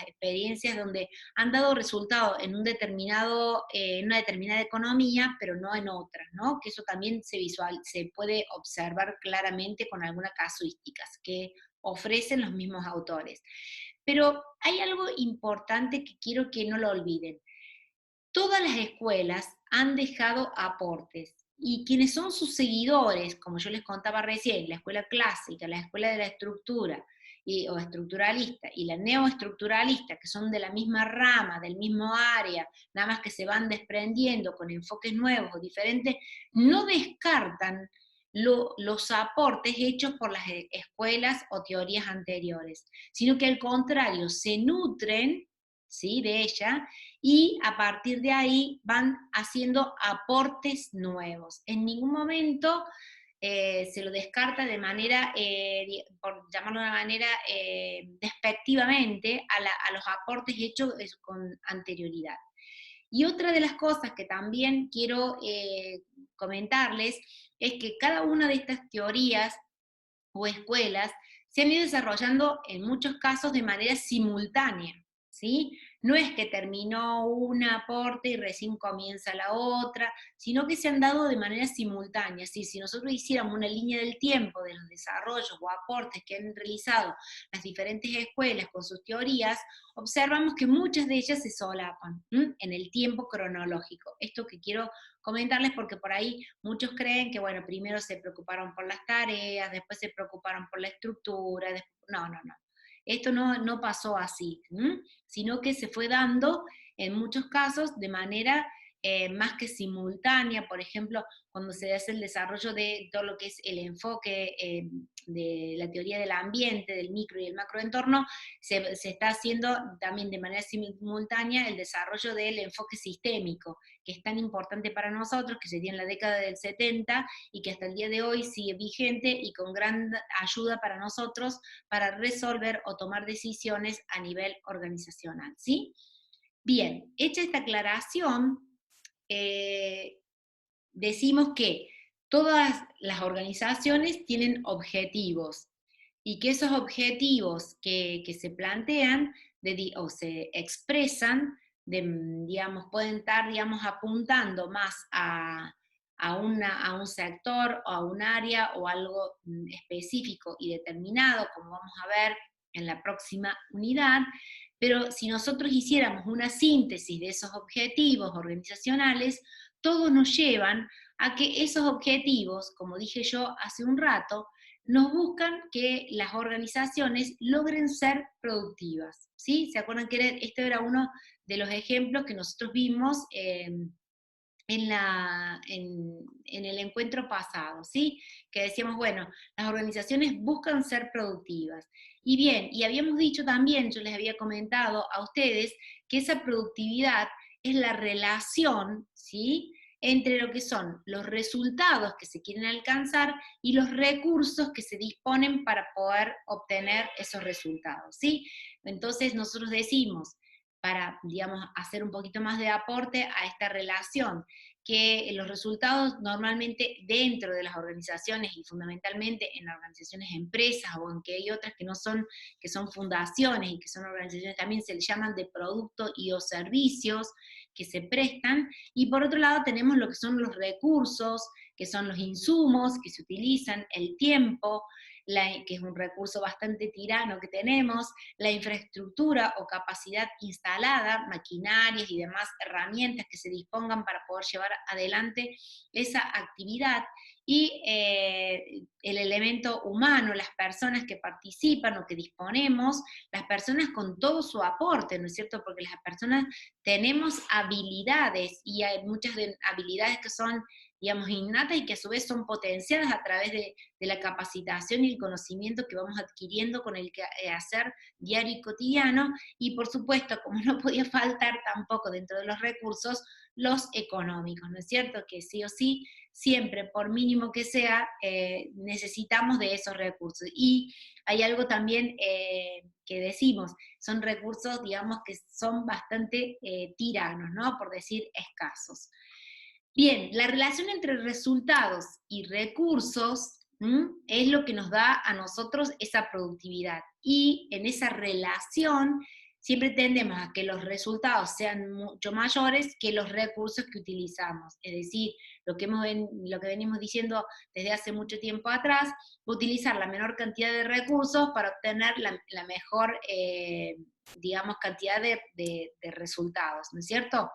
donde han dado resultados en en una determinada economía, pero no en otras, ¿no? Que eso también se puede observar claramente con algunas casuísticas que ofrecen los mismos autores. Pero hay algo importante que quiero que no lo olviden. Todas las escuelas han dejado aportes, y quienes son sus seguidores, como yo les contaba recién, la escuela clásica, la escuela de la estructura o estructuralista y la neoestructuralista, que son de la misma rama, del mismo área, nada más que se van desprendiendo con enfoques nuevos o diferentes, no descartan los aportes hechos por las escuelas o teorías anteriores, sino que al contrario, se nutren, ¿sí?, de ella, y a partir de ahí van haciendo aportes nuevos. En ningún momento se lo descarta de manera, por llamarlo de una manera, despectivamente a los aportes hechos con anterioridad. Y otra de las cosas que también quiero comentarles es que cada una de estas teorías o escuelas se han ido desarrollando en muchos casos de manera simultánea, ¿sí? No es que terminó un aporte y recién comienza la otra, sino que se han dado de manera simultánea. ¿Sí? Si nosotros hiciéramos una línea del tiempo de los desarrollos o aportes que han realizado las diferentes escuelas con sus teorías, observamos que muchas de ellas se solapan en el tiempo cronológico. Esto que quiero comentarles porque por ahí muchos creen que, bueno, primero se preocuparon por las tareas, después se preocuparon por la estructura, no, no, no. Esto no pasó así, sino que se fue dando en muchos casos de manera más que simultánea. Por ejemplo, cuando se hace el desarrollo de todo lo que es el enfoque de la teoría del ambiente, del micro y el macroentorno, se está haciendo también de manera simultánea el desarrollo del enfoque sistémico, que es tan importante para nosotros, que se dio en la década del 70 y que hasta el día de hoy sigue vigente y con gran ayuda para nosotros para resolver o tomar decisiones a nivel organizacional, ¿sí? Bien, hecha esta aclaración, decimos que todas las organizaciones tienen objetivos y que esos objetivos que se plantean o se expresan, digamos, pueden estar, digamos, apuntando más a un sector o a un área o algo específico y determinado, como vamos a ver en la próxima unidad, pero si nosotros hiciéramos una síntesis de esos objetivos organizacionales, todos nos llevan a que esos objetivos, como dije yo hace un rato, nos buscan que las organizaciones logren ser productivas, ¿sí? ¿Se acuerdan que este era uno de los ejemplos que nosotros vimos en el encuentro pasado, ¿sí? Que decíamos, bueno, las organizaciones buscan ser productivas. Y bien, y habíamos dicho también, yo les había comentado a ustedes, que esa productividad es la relación, ¿sí?, entre lo que son los resultados que se quieren alcanzar y los recursos que se disponen para poder obtener esos resultados, ¿sí? Entonces nosotros decimos, para, digamos, hacer un poquito más de aporte a esta relación, que los resultados normalmente dentro de las organizaciones y fundamentalmente en organizaciones empresas o en que hay otras que no son, que son fundaciones y que son organizaciones también se les llaman de producto y o servicios que se prestan, y por otro lado tenemos lo que son los recursos, que son los insumos que se utilizan, el tiempo, que es un recurso bastante tirano que tenemos, la infraestructura o capacidad instalada, maquinarias y demás herramientas que se dispongan para poder llevar adelante esa actividad, y el elemento humano, las personas que participan o que disponemos, las personas con todo su aporte, ¿no es cierto? Porque las personas tenemos habilidades y hay muchas habilidades que son, digamos, innatas y que a su vez son potenciadas a través de la capacitación y el conocimiento que vamos adquiriendo con el hacer diario y cotidiano, y por supuesto, como no podía faltar tampoco dentro de los recursos, los económicos, ¿no es cierto? Que sí o sí, siempre, por mínimo que sea, necesitamos de esos recursos. Y hay algo también que decimos, son recursos, digamos, que son bastante tiranos, ¿no? Por decir escasos. Bien, la relación entre resultados y recursos es lo que nos da a nosotros esa productividad. Y en esa relación siempre tendemos a que los resultados sean mucho mayores que los recursos que utilizamos. Es decir, lo que venimos diciendo desde hace mucho tiempo atrás, utilizar la menor cantidad de recursos para obtener la mejor, digamos, cantidad de resultados, ¿no es cierto?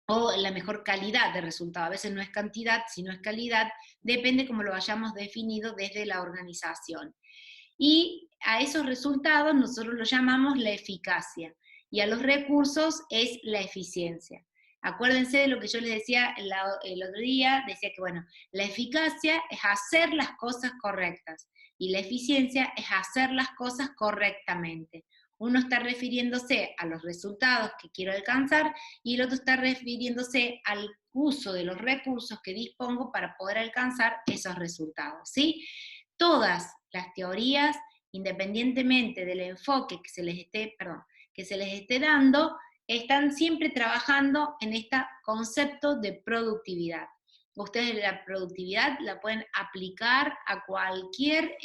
O la mejor calidad de resultado. A veces no es cantidad, sino es calidad, depende cómo lo hayamos definido desde la organización. Y a esos resultados nosotros los llamamos la eficacia, y a los recursos es la eficiencia. Acuérdense de lo que yo les decía el otro día, decía que, bueno, la eficacia es hacer las cosas correctas, y la eficiencia es hacer las cosas correctamente. Uno está refiriéndose a los resultados que quiero alcanzar y el otro está refiriéndose al uso de los recursos que dispongo para poder alcanzar esos resultados, ¿sí? Todas las teorías, independientemente del enfoque que se les esté dando, están siempre trabajando en este concepto de productividad. Ustedes la productividad la pueden aplicar a cualquier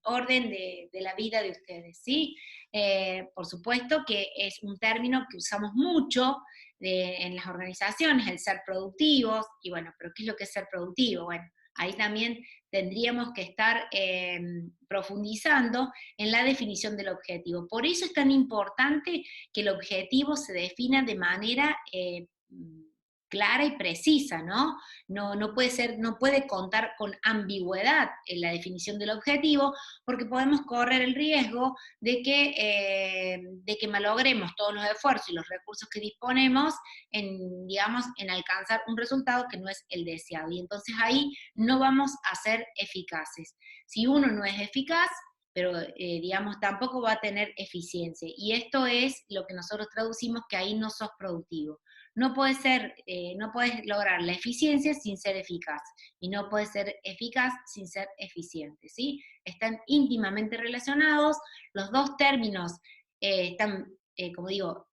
orden de la vida de ustedes, ¿sí? Por supuesto que es un término que usamos mucho en las organizaciones, el ser productivos, y bueno, pero ¿qué es lo que es ser productivo? Bueno, ahí también tendríamos que estar profundizando en la definición del objetivo. Por eso es tan importante que el objetivo se defina de manera clara y precisa, ¿no? No puede ser, no puede contar con ambigüedad en la definición del objetivo, porque podemos correr el riesgo de que malogremos todos los esfuerzos y los recursos que disponemos en, digamos, en alcanzar un resultado que no es el deseado. Y entonces ahí no vamos a ser eficaces. Si uno no es eficaz, pero digamos, tampoco va a tener eficiencia. Y esto es lo que nosotros traducimos que ahí no sos productivo. No puedes lograr la eficiencia sin ser eficaz, y no puedes ser eficaz sin ser eficiente, ¿sí? Están íntimamente relacionados, los dos términos están, como digo,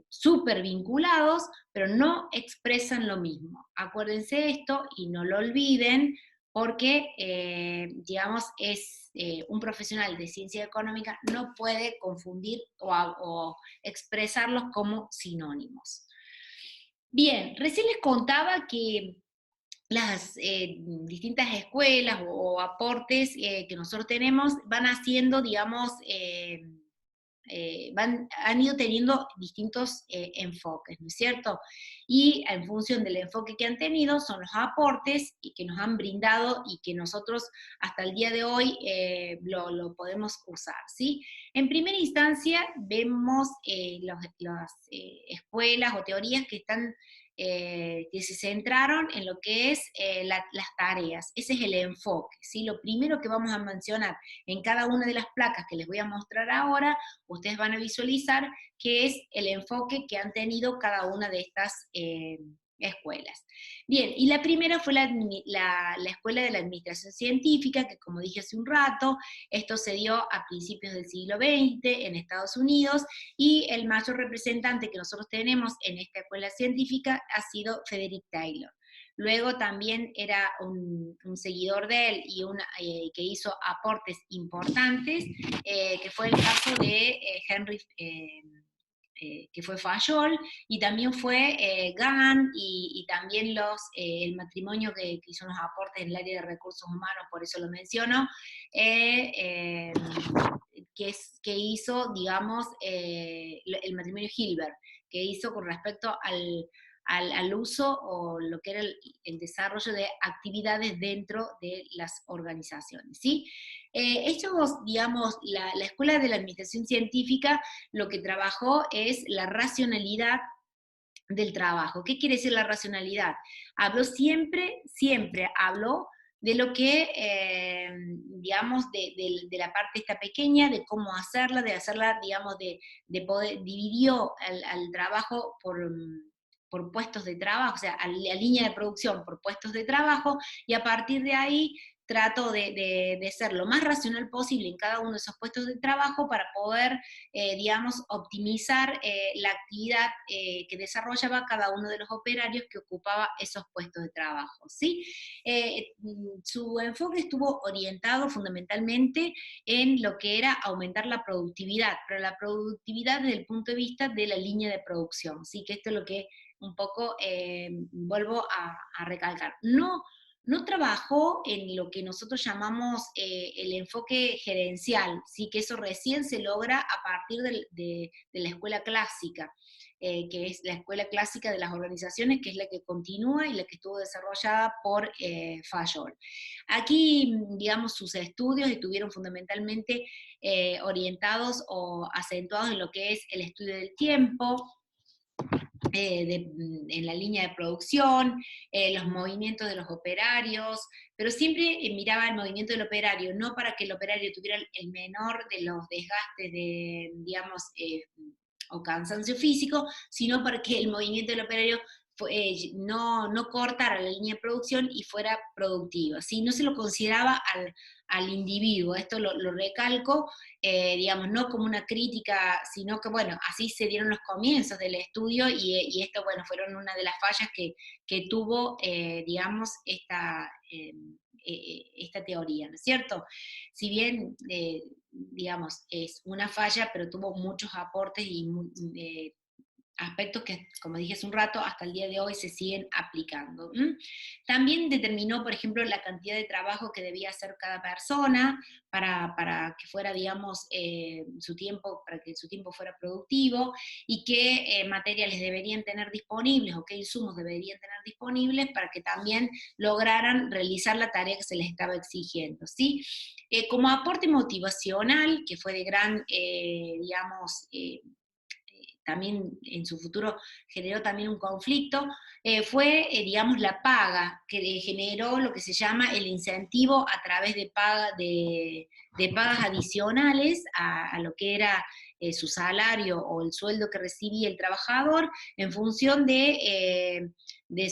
súper vinculados, pero no expresan lo mismo. Acuérdense esto y no lo olviden, porque, digamos, un profesional de ciencia económica no puede confundir o expresarlos como sinónimos. Bien, recién les contaba que las distintas escuelas o aportes que nosotros tenemos van haciendo, digamos, han ido teniendo distintos enfoques, ¿no es cierto? Y en función del enfoque que han tenido, son los aportes y que nos han brindado y que nosotros hasta el día de hoy lo podemos usar, ¿sí? En primera instancia, vemos las escuelas o teorías que están que se centraron en lo que es las tareas. Ese es el enfoque, ¿sí? Lo primero que vamos a mencionar en cada una de las placas que les voy a mostrar ahora, ustedes van a visualizar qué es el enfoque que han tenido cada una de estas escuelas. Bien, y la primera fue la Escuela de la Administración Científica, que como dije hace un rato, esto se dio a principios del siglo XX en Estados Unidos, y el mayor representante que nosotros tenemos en esta escuela científica ha sido Frederick Taylor. Luego también era un seguidor de él y que hizo aportes importantes, que fue el caso de Henry, que fue Fayol, y también fue Gahn, y también el matrimonio que hizo unos aportes en el área de recursos humanos, por eso lo menciono, que hizo, digamos, el matrimonio Hilbert, que hizo con respecto al uso o lo que era el desarrollo de actividades dentro de las organizaciones, ¿sí? Ellos, digamos, la Escuela de la Administración Científica lo que trabajó es la racionalidad del trabajo. ¿Qué quiere decir la racionalidad? Habló siempre habló de lo que, digamos, de la parte esta pequeña, de cómo hacerla, digamos, de poder, dividió al trabajo por puestos de trabajo, o sea, a la línea de producción por puestos de trabajo, y a partir de ahí trato de ser lo más racional posible en cada uno de esos puestos de trabajo para poder, digamos, optimizar la actividad que desarrollaba cada uno de los operarios que ocupaba esos puestos de trabajo, ¿sí? Su enfoque estuvo orientado fundamentalmente en lo que era aumentar la productividad, pero la productividad desde el punto de vista de la línea de producción, ¿sí? Que esto es lo que un poco vuelvo a recalcar. No trabajó en lo que nosotros llamamos el enfoque gerencial, ¿sí? Que eso recién se logra a partir de la escuela clásica, que es la escuela clásica de las organizaciones, que es la que continúa y la que estuvo desarrollada por Fayol. Aquí, digamos, sus estudios estuvieron fundamentalmente orientados o acentuados en lo que es el estudio del tiempo, en la línea de producción, los movimientos de los operarios, pero siempre miraba el movimiento del operario, no para que el operario tuviera el menor de los desgastes digamos, o cansancio físico, sino para que el movimiento del operario no cortara la línea de producción y fuera productiva, ¿sí? No se lo consideraba al individuo, esto lo recalco, digamos, no como una crítica, sino que, bueno, así se dieron los comienzos del estudio y esto, bueno, fueron una de las fallas que tuvo, digamos, esta teoría, ¿no es cierto? Si bien, digamos, es una falla, pero tuvo muchos aportes y aspectos que, como dije hace un rato, hasta el día de hoy se siguen aplicando. También determinó, por ejemplo, la cantidad de trabajo que debía hacer cada persona para que fuera, digamos, su tiempo, para que su tiempo fuera productivo, y qué materiales deberían tener disponibles o qué insumos deberían tener disponibles para que también lograran realizar la tarea que se les estaba exigiendo, ¿sí? Como aporte motivacional, que fue de gran, digamos, también en su futuro generó también un conflicto, fue, digamos, la paga, que generó lo que se llama el incentivo a través de pagas adicionales a lo que era su salario o el sueldo que recibía el trabajador en función de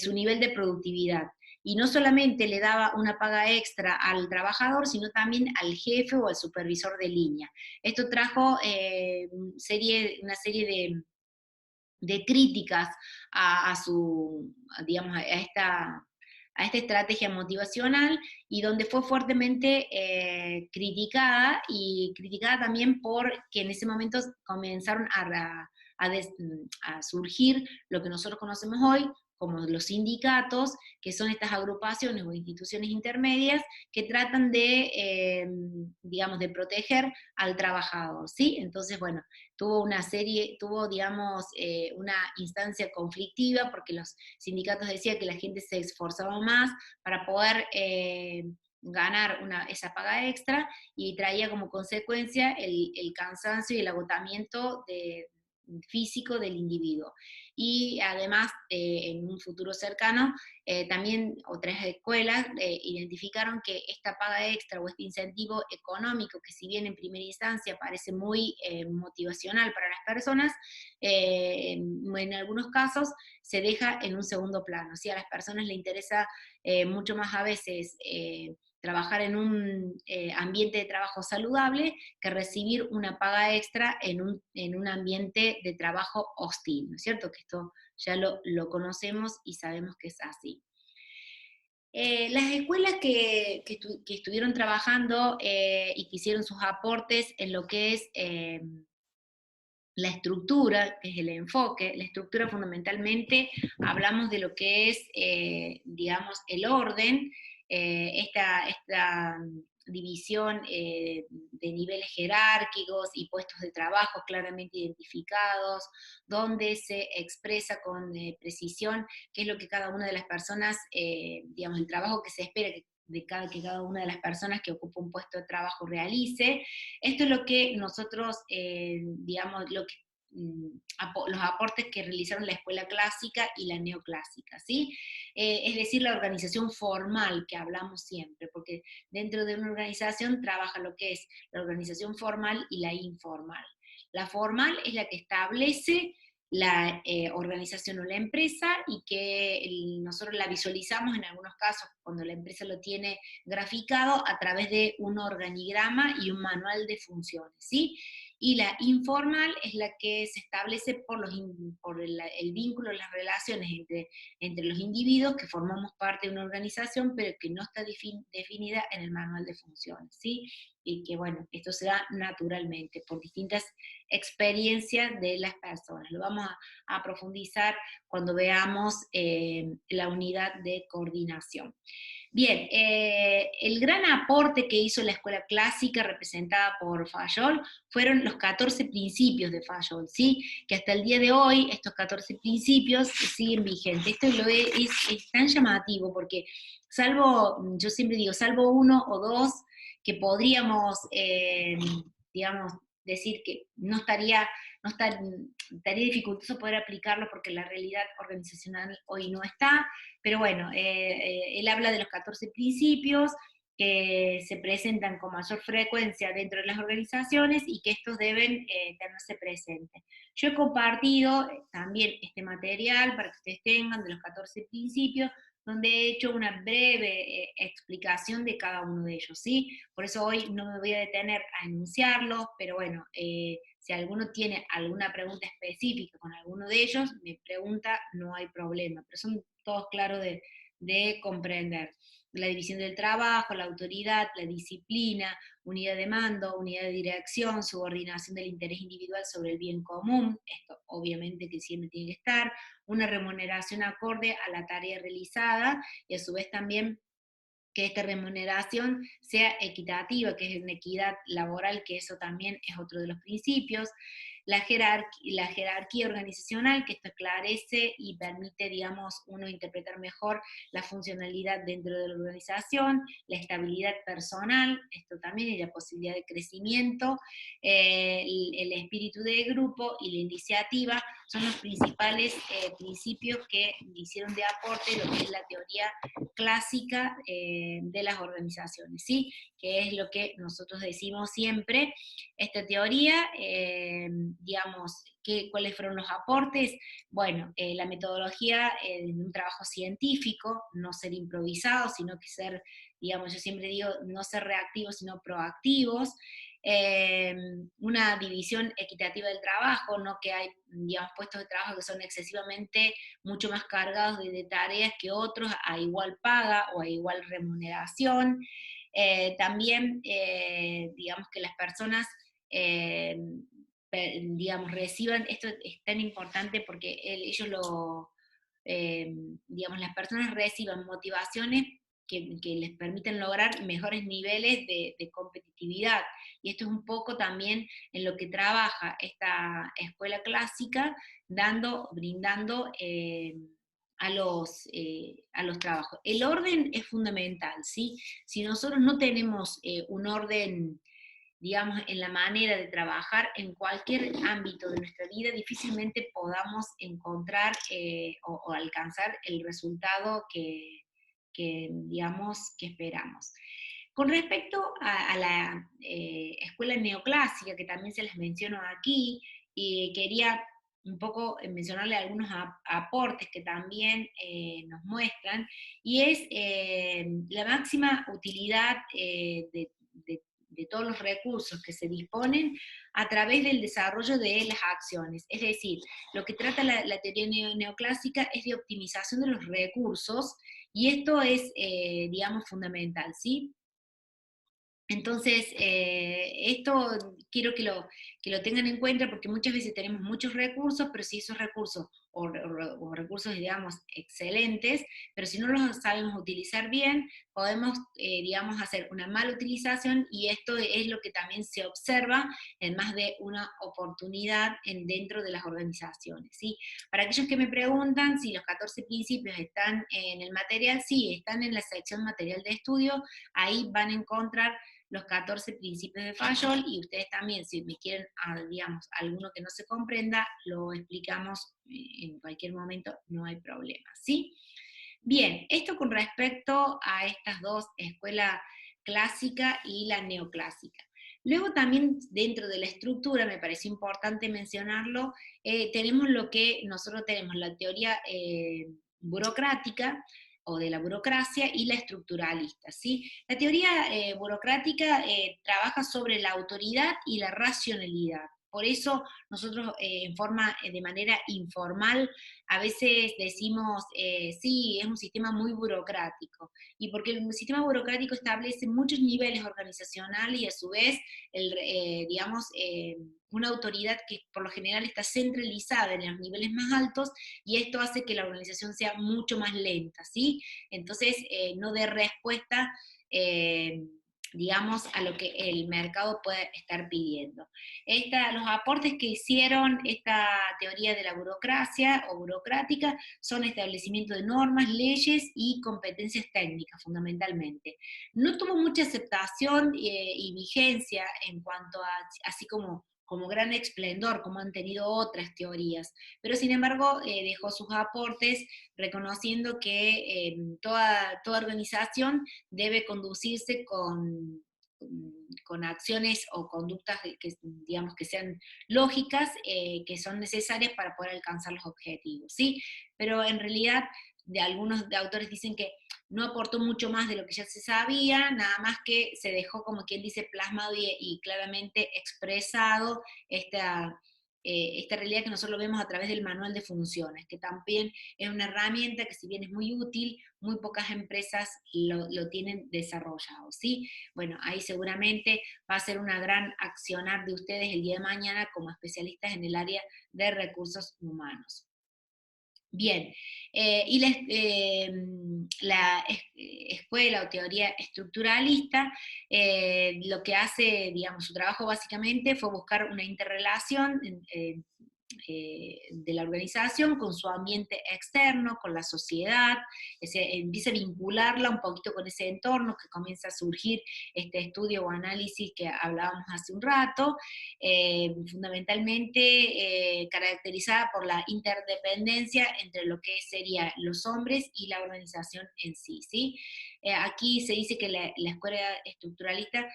su nivel de productividad. Y no solamente le daba una paga extra al trabajador, sino también al jefe o al supervisor de línea. Esto trajo una serie de críticas digamos, a esta estrategia motivacional, y donde fue fuertemente criticada, y criticada también porque en ese momento comenzaron a surgir lo que nosotros conocemos hoy como los sindicatos, que son estas agrupaciones o instituciones intermedias que tratan digamos, de proteger al trabajador, ¿sí? Entonces, bueno, digamos, una instancia conflictiva, porque los sindicatos decían que la gente se esforzaba más para poder ganar esa paga extra, y traía como consecuencia el cansancio y el agotamiento físico del individuo. Y además, en un futuro cercano, también otras escuelas identificaron que esta paga extra o este incentivo económico, que si bien en primera instancia parece muy motivacional para las personas, en algunos casos se deja en un segundo plano. ¿Sí? A las personas les interesa mucho más a veces trabajar en un ambiente de trabajo saludable que recibir una paga extra en un ambiente de trabajo hostil, ¿no es cierto? Que esto ya lo conocemos y sabemos que es así. Las escuelas que estuvieron trabajando y que hicieron sus aportes en lo que es la estructura, que es el enfoque, la estructura fundamentalmente hablamos de lo que es, digamos, el orden, esta división de niveles jerárquicos y puestos de trabajo claramente identificados, donde se expresa con precisión qué es lo que cada una de las personas, digamos, el trabajo que se espera que cada una de las personas que ocupa un puesto de trabajo realice. Esto es lo que nosotros, digamos, los aportes que realizaron la escuela clásica y la neoclásica, ¿sí? Es decir, la organización formal que hablamos siempre, porque dentro de una organización trabaja lo que es la organización formal y la informal. La formal es la que establece la organización o la empresa, y que nosotros la visualizamos en algunos casos cuando la empresa lo tiene graficado a través de un organigrama y un manual de funciones, ¿sí? Y la informal es la que se establece por el vínculo, las relaciones entre los individuos que formamos parte de una organización, pero que no está definida en el manual de funciones, ¿sí? Y que, bueno, esto se da naturalmente por distintas experiencias de las personas. Lo vamos a profundizar cuando veamos la unidad de coordinación. Bien, el gran aporte que hizo la escuela clásica representada por Fayol fueron los 14 principios de Fayol, ¿sí? Que hasta el día de hoy estos 14 principios siguen vigentes. Esto es tan llamativo porque yo siempre digo, salvo uno o dos que podríamos, digamos, decir que estaría dificultoso poder aplicarlo porque la realidad organizacional hoy no está, pero bueno, él habla de los 14 principios, que se presentan con mayor frecuencia dentro de las organizaciones y que estos deben tenerse presentes. Yo he compartido también este material para que ustedes tengan de los 14 principios, donde he hecho una breve explicación de cada uno de ellos, ¿sí? Por eso hoy no me voy a detener a enunciarlos, pero bueno, si alguno tiene alguna pregunta específica con alguno de ellos, me pregunta, no hay problema, pero son todos claros de comprender. La división del trabajo, la autoridad, la disciplina, unidad de mando, unidad de dirección, subordinación del interés individual sobre el bien común, esto obviamente que siempre tiene que estar, una remuneración acorde a la tarea realizada y a su vez también que esta remuneración sea equitativa, que es una equidad laboral, que eso también es otro de los principios, la jerarquía organizacional, que esto esclarece y permite, digamos, uno interpretar mejor la funcionalidad dentro de la organización, la estabilidad personal, esto también, y la posibilidad de crecimiento, el espíritu de grupo y la iniciativa, son los principales principios que hicieron de aporte lo que es la teoría clásica de las organizaciones, ¿sí? Que es lo que nosotros decimos siempre. Esta teoría, digamos, ¿cuáles fueron los aportes? Bueno, la metodología de un trabajo científico, no ser improvisado, sino que ser, digamos, yo siempre digo, no ser reactivos, sino proactivos, una división equitativa del trabajo, no que hay, digamos, puestos de trabajo que son excesivamente mucho más cargados de tareas que otros a igual paga o a igual remuneración. También, digamos, que las personas, digamos, reciban, esto es tan importante porque ellos lo, eh, digamos, las personas reciban motivaciones que les permiten lograr mejores niveles de competitividad. Y esto es un poco también en lo que trabaja esta escuela clásica, brindando a los trabajos. El orden es fundamental, ¿sí? Si nosotros no tenemos un orden, digamos, en la manera de trabajar en cualquier ámbito de nuestra vida, difícilmente podamos encontrar o alcanzar el resultado digamos, que esperamos. Con respecto a la escuela neoclásica, que también se les menciono aquí, y quería un poco mencionarle algunos aportes que también nos muestran, y es la máxima utilidad de todos los recursos que se disponen a través del desarrollo de las acciones. Es decir, lo que trata la teoría neoclásica es de optimización de los recursos, y esto es, digamos, fundamental, ¿sí? Entonces, esto quiero que lo tengan en cuenta porque muchas veces tenemos muchos recursos, pero si esos recursos, o recursos, digamos, excelentes, pero si no los sabemos utilizar bien, podemos, digamos, hacer una mala utilización, y esto es lo que también se observa en más de una oportunidad dentro de las organizaciones, ¿sí? Para aquellos que me preguntan si los 14 principios están en el material, sí, están en la sección material de estudio, ahí van a encontrar los 14 principios de Fayol, y ustedes también, si me quieren, digamos, alguno que no se comprenda, lo explicamos en cualquier momento, no hay problema, ¿sí? Bien, esto con respecto a estas dos, escuela clásica y la neoclásica. Luego también dentro de la estructura, me pareció importante mencionarlo, tenemos lo que nosotros tenemos, la teoría burocrática, o de la burocracia, y la estructuralista, ¿sí? La teoría burocrática trabaja sobre la autoridad y la racionalidad. Por eso nosotros de manera informal, a veces decimos, sí, es un sistema muy burocrático, y porque el sistema burocrático establece muchos niveles organizacionales y a su vez, digamos, una autoridad que por lo general está centralizada en los niveles más altos, y esto hace que la organización sea mucho más lenta, ¿sí? Entonces, no dé respuesta, digamos, a lo que el mercado puede estar pidiendo. Los aportes que hicieron esta teoría de la burocracia o burocrática son establecimiento de normas, leyes y competencias técnicas, fundamentalmente. No tuvo mucha aceptación y vigencia en cuanto a, así como como gran esplendor, como han tenido otras teorías, pero sin embargo dejó sus aportes reconociendo que toda organización debe conducirse con acciones o conductas que, digamos, que sean lógicas, que son necesarias para poder alcanzar los objetivos, ¿sí? Pero en realidad, algunos de autores dicen que no aportó mucho más de lo que ya se sabía, nada más que se dejó, como quien dice, plasmado y claramente expresado esta realidad que nosotros lo vemos a través del manual de funciones, que también es una herramienta que si bien es muy útil, muy pocas empresas lo tienen desarrollado, ¿sí? Bueno, ahí seguramente va a ser una gran accionar de ustedes el día de mañana como especialistas en el área de recursos humanos. Bien, y escuela o teoría estructuralista lo que hace, digamos, su trabajo básicamente fue buscar una interrelación de la organización con su ambiente externo, con la sociedad, empieza a vincularla un poquito con ese entorno que comienza a surgir este estudio o análisis que hablábamos hace un rato, fundamentalmente caracterizada por la interdependencia entre lo que serían los hombres y la organización en sí, ¿sí? Aquí se dice que la escuela estructuralista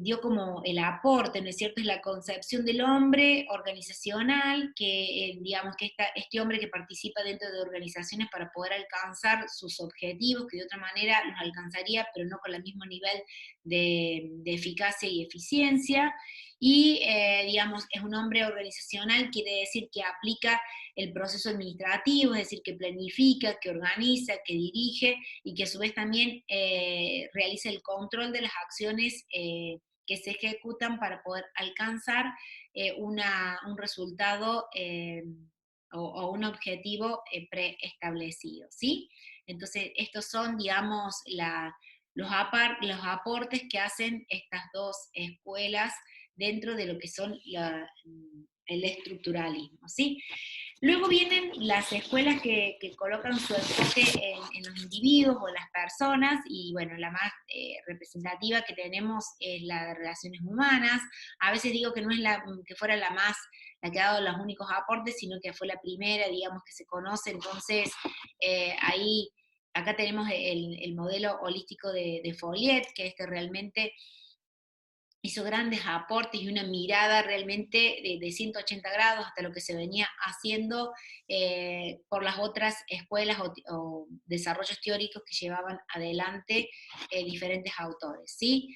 dio como el aporte, ¿no es cierto? Es la concepción del hombre organizacional, que digamos que este hombre que participa dentro de organizaciones para poder alcanzar sus objetivos, que de otra manera los alcanzaría, pero no con el mismo nivel de eficacia y eficiencia, y digamos, es un hombre organizacional, quiere decir que aplica el proceso administrativo, es decir, que planifica, que organiza, que dirige, y que a su vez también realiza el control de las acciones que se ejecutan para poder alcanzar un resultado o un objetivo preestablecido, ¿sí? Entonces, estos son, digamos, los aportes que hacen estas dos escuelas dentro de lo que son el estructuralismo, ¿sí? Luego vienen las escuelas que colocan su enfoque en los individuos o las personas, y bueno, la más representativa que tenemos es la de relaciones humanas. A veces digo que no es que fuera la que ha dado los únicos aportes, sino que fue la primera, digamos, que se conoce, entonces acá tenemos el modelo holístico de Follet, que realmente hizo grandes aportes y una mirada realmente de 180 grados hasta lo que se venía haciendo por las otras escuelas o desarrollos teóricos que llevaban adelante diferentes autores, ¿sí?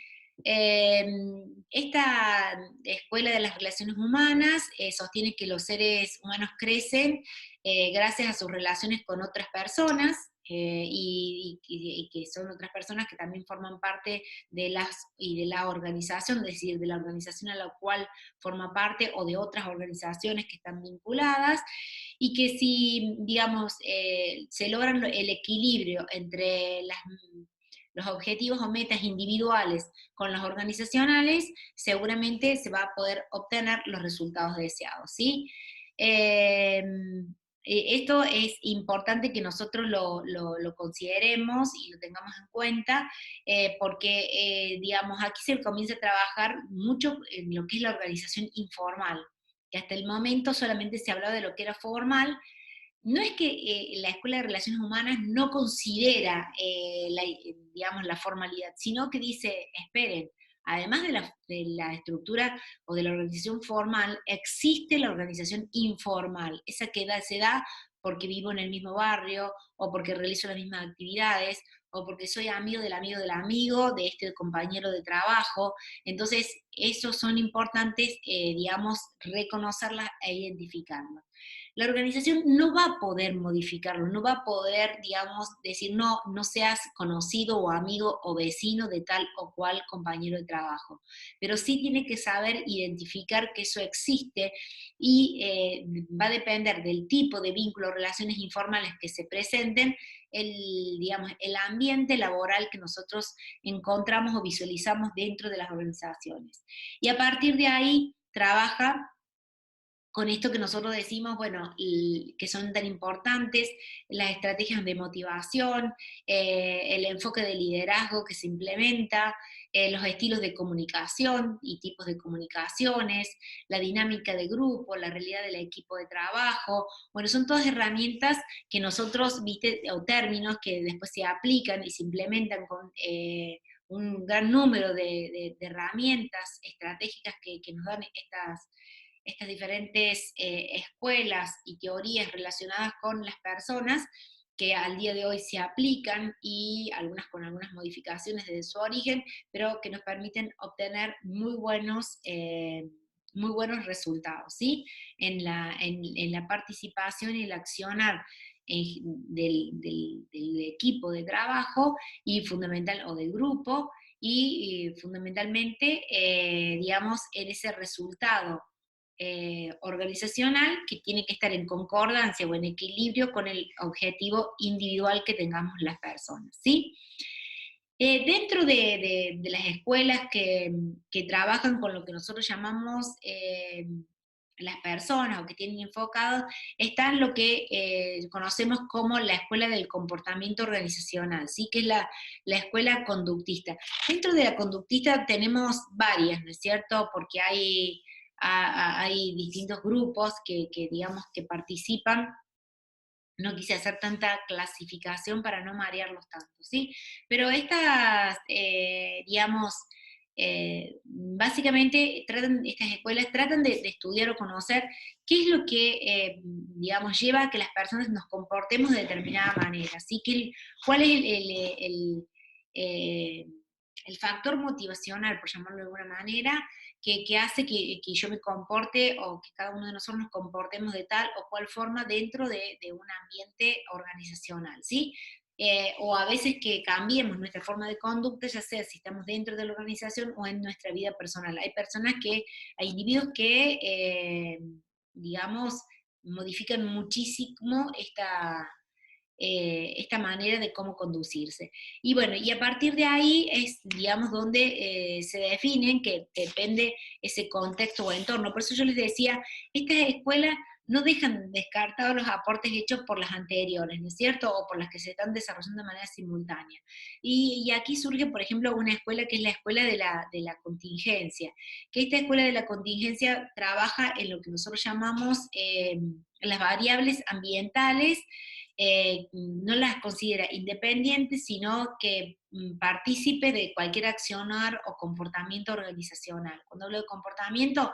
Esta escuela de las relaciones humanas sostiene que los seres humanos crecen gracias a sus relaciones con otras personas, y que son otras personas que también forman parte de la organización, es decir, de la organización a la cual forma parte o de otras organizaciones que están vinculadas, y que si, digamos, se logran el equilibrio entre los objetivos o metas individuales con los organizacionales, seguramente se va a poder obtener los resultados deseados, ¿sí? Esto es importante que nosotros lo consideremos y lo tengamos en cuenta, porque, digamos, aquí se comienza a trabajar mucho en lo que es la organización informal, que hasta el momento solamente se hablaba de lo que era formal. No es que la Escuela de Relaciones Humanas no considera, digamos, la formalidad, sino que dice, esperen, además de la estructura o de la organización formal, existe la organización informal, esa que se da porque vivo en el mismo barrio, o porque realizo las mismas actividades, o porque soy amigo del amigo del amigo de este compañero de trabajo. Entonces, esos son importantes, digamos, reconocerlas e identificarlas. La organización no va a poder modificarlo, no va a poder, digamos, decir, no, no seas conocido o amigo o vecino de tal o cual compañero de trabajo, pero sí tiene que saber identificar que eso existe, y va a depender del tipo de vínculos o relaciones informales que se presenten, digamos, el ambiente laboral que nosotros encontramos o visualizamos dentro de las organizaciones. Y a partir de ahí trabaja con esto que nosotros decimos, bueno, que son tan importantes, las estrategias de motivación, el enfoque de liderazgo que se implementa, los estilos de comunicación y tipos de comunicaciones, la dinámica de grupo, la realidad del equipo de trabajo. Bueno, son todas herramientas que nosotros, viste, o términos que después se aplican y se implementan con un gran número de herramientas estratégicas que nos dan estas diferentes escuelas y teorías relacionadas con las personas que al día de hoy se aplican y algunas con algunas modificaciones desde su origen, pero que nos permiten obtener muy buenos resultados, ¿sí? En la participación y el accionar del equipo de trabajo y fundamental, o del grupo, y fundamentalmente, digamos, en ese resultado organizacional que tiene que estar en concordancia o en equilibrio con el objetivo individual que tengamos las personas, ¿sí? Dentro de las escuelas que trabajan con lo que nosotros llamamos las personas o que tienen enfocado, está lo que conocemos como la escuela del comportamiento organizacional, ¿sí? Que es la escuela conductista. Dentro de la conductista tenemos varias, ¿no es cierto? Porque hay distintos grupos digamos, que participan. No quise hacer tanta clasificación para no marearlos tanto, ¿sí? Pero estas, digamos, básicamente estas escuelas tratan de estudiar o conocer qué es lo que, digamos, lleva a que las personas nos comportemos de determinada manera, ¿sí? ¿Cuál es eh, el factor motivacional, por llamarlo de alguna manera, que hace que yo me comporte o que cada uno de nosotros nos comportemos de tal o cual forma dentro de un ambiente organizacional, ¿sí? O a veces que cambiemos nuestra forma de conducta, ya sea si estamos dentro de la organización o en nuestra vida personal. Hay individuos que, digamos, modifican muchísimo esta manera de cómo conducirse. Y bueno, y a partir de ahí es, digamos, donde se definen, que depende ese contexto o entorno. Por eso yo les decía, estas escuelas no dejan descartados los aportes hechos por las anteriores, ¿no es cierto? O por las que se están desarrollando de manera simultánea. Y aquí surge, por ejemplo, una escuela que es la escuela de la contingencia, que esta escuela de la contingencia trabaja en lo que nosotros llamamos las variables ambientales, no las considera independientes, sino que partícipe de cualquier accionar o comportamiento organizacional. Cuando hablo de comportamiento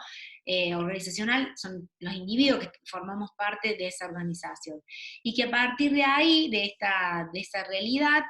organizacional, son los individuos que formamos parte de esa organización. Y que a partir de ahí, de esta realidad,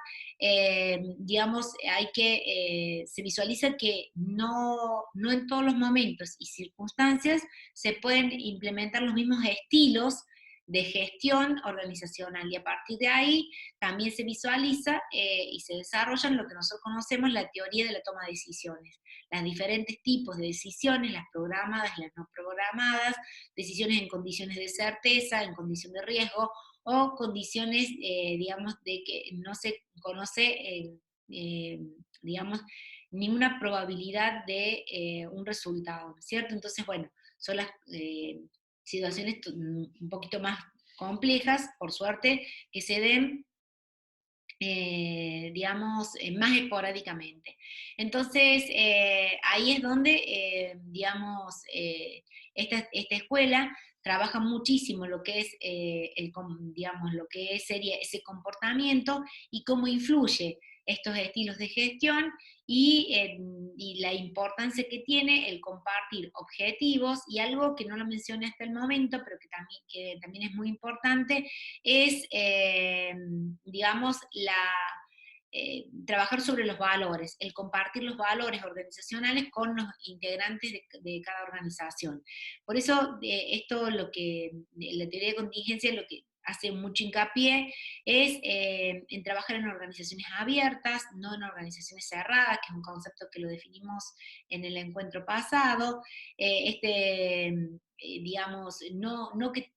digamos, se visualiza que no en todos los momentos y circunstancias se pueden implementar los mismos estilos de gestión organizacional, y a partir de ahí también se visualiza y se desarrolla lo que nosotros conocemos la teoría de la toma de decisiones, los diferentes tipos de decisiones, las programadas y las no programadas, decisiones en condiciones de certeza, en condición de riesgo, o condiciones, digamos, de que no se conoce, eh, digamos, ninguna probabilidad de un resultado, ¿cierto? Entonces, bueno, son las situaciones un poquito más complejas, por suerte, que se den, digamos, más esporádicamente. Entonces, ahí es donde, digamos, esta escuela trabaja muchísimo lo que es, digamos, lo que sería ese comportamiento y cómo influye estos estilos de gestión y la importancia que tiene el compartir objetivos, y algo que no lo mencioné hasta el momento, pero que también es muy importante, es, digamos, trabajar sobre los valores, el compartir los valores organizacionales con los integrantes de cada organización. Por eso, lo que la teoría de contingencia lo que hace mucho hincapié es en trabajar en organizaciones abiertas, no en organizaciones cerradas, que es un concepto que lo definimos en el encuentro pasado. Digamos, no que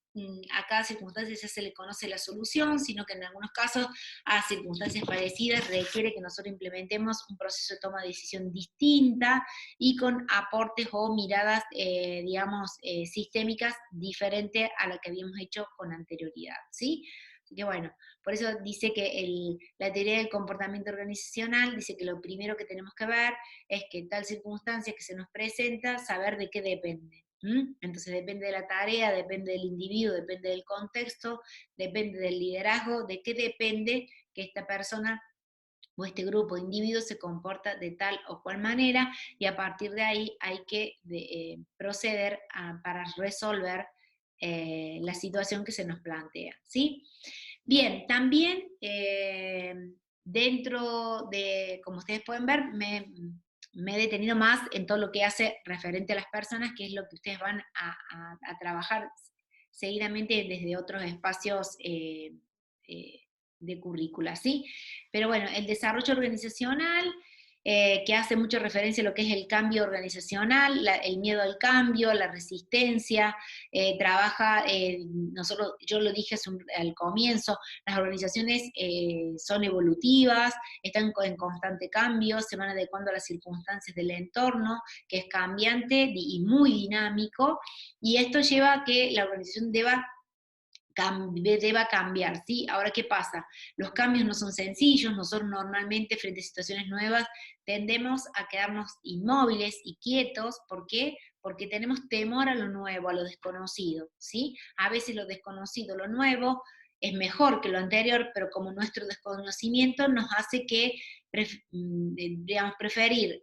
a cada circunstancia ya se le conoce la solución, sino que en algunos casos a circunstancias parecidas requiere que nosotros implementemos un proceso de toma de decisión distinta y con aportes o miradas, digamos, sistémicas diferentes a la que habíamos hecho con anterioridad, ¿sí? Así que bueno, por eso dice que la teoría del comportamiento organizacional dice que lo primero que tenemos que ver es que tal circunstancia que se nos presenta, saber de qué depende. Entonces depende de la tarea, depende del individuo, depende del contexto, depende del liderazgo, de qué depende que esta persona o este grupo de individuos se comporta de tal o cual manera, y a partir de ahí hay que proceder para resolver la situación que se nos plantea, ¿sí? Bien, también dentro de, como ustedes pueden ver, me he detenido más en todo lo que hace referente a las personas, que es lo que ustedes van a trabajar seguidamente desde otros espacios eh, de currícula, ¿sí? Pero bueno, el desarrollo organizacional, que hace mucha referencia a lo que es el cambio organizacional, el miedo al cambio, la resistencia, trabaja, yo lo dije al comienzo, las organizaciones son evolutivas, están en constante cambio, se van adecuando a las circunstancias del entorno, que es cambiante y muy dinámico, y esto lleva a que la organización deba cambiar, ¿sí? Ahora, ¿qué pasa? Los cambios no son sencillos, nosotros normalmente frente a situaciones nuevas tendemos a quedarnos inmóviles y quietos, ¿por qué? Porque tenemos temor a lo nuevo, a lo desconocido, ¿sí? A veces lo desconocido, lo nuevo, es mejor que lo anterior, pero como nuestro desconocimiento nos hace que digamos, preferir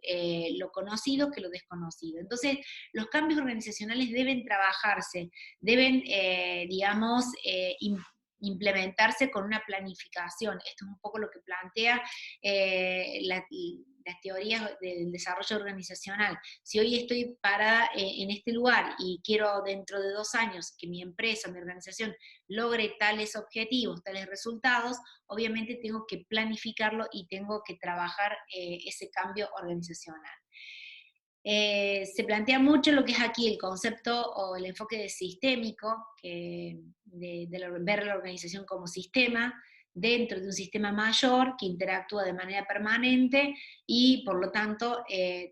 lo conocido que lo desconocido. Entonces, los cambios organizacionales deben trabajarse, deben, digamos, implementarse con una planificación. Esto es un poco lo que plantea las teorías del desarrollo organizacional. Si hoy estoy parada en este lugar y quiero dentro de 2 años que mi empresa, mi organización logre tales objetivos, tales resultados, obviamente tengo que planificarlo y tengo que trabajar ese cambio organizacional. Se plantea mucho lo que es aquí el concepto o el enfoque de sistémico, ver la organización como sistema, dentro de un sistema mayor que interactúa de manera permanente y por lo tanto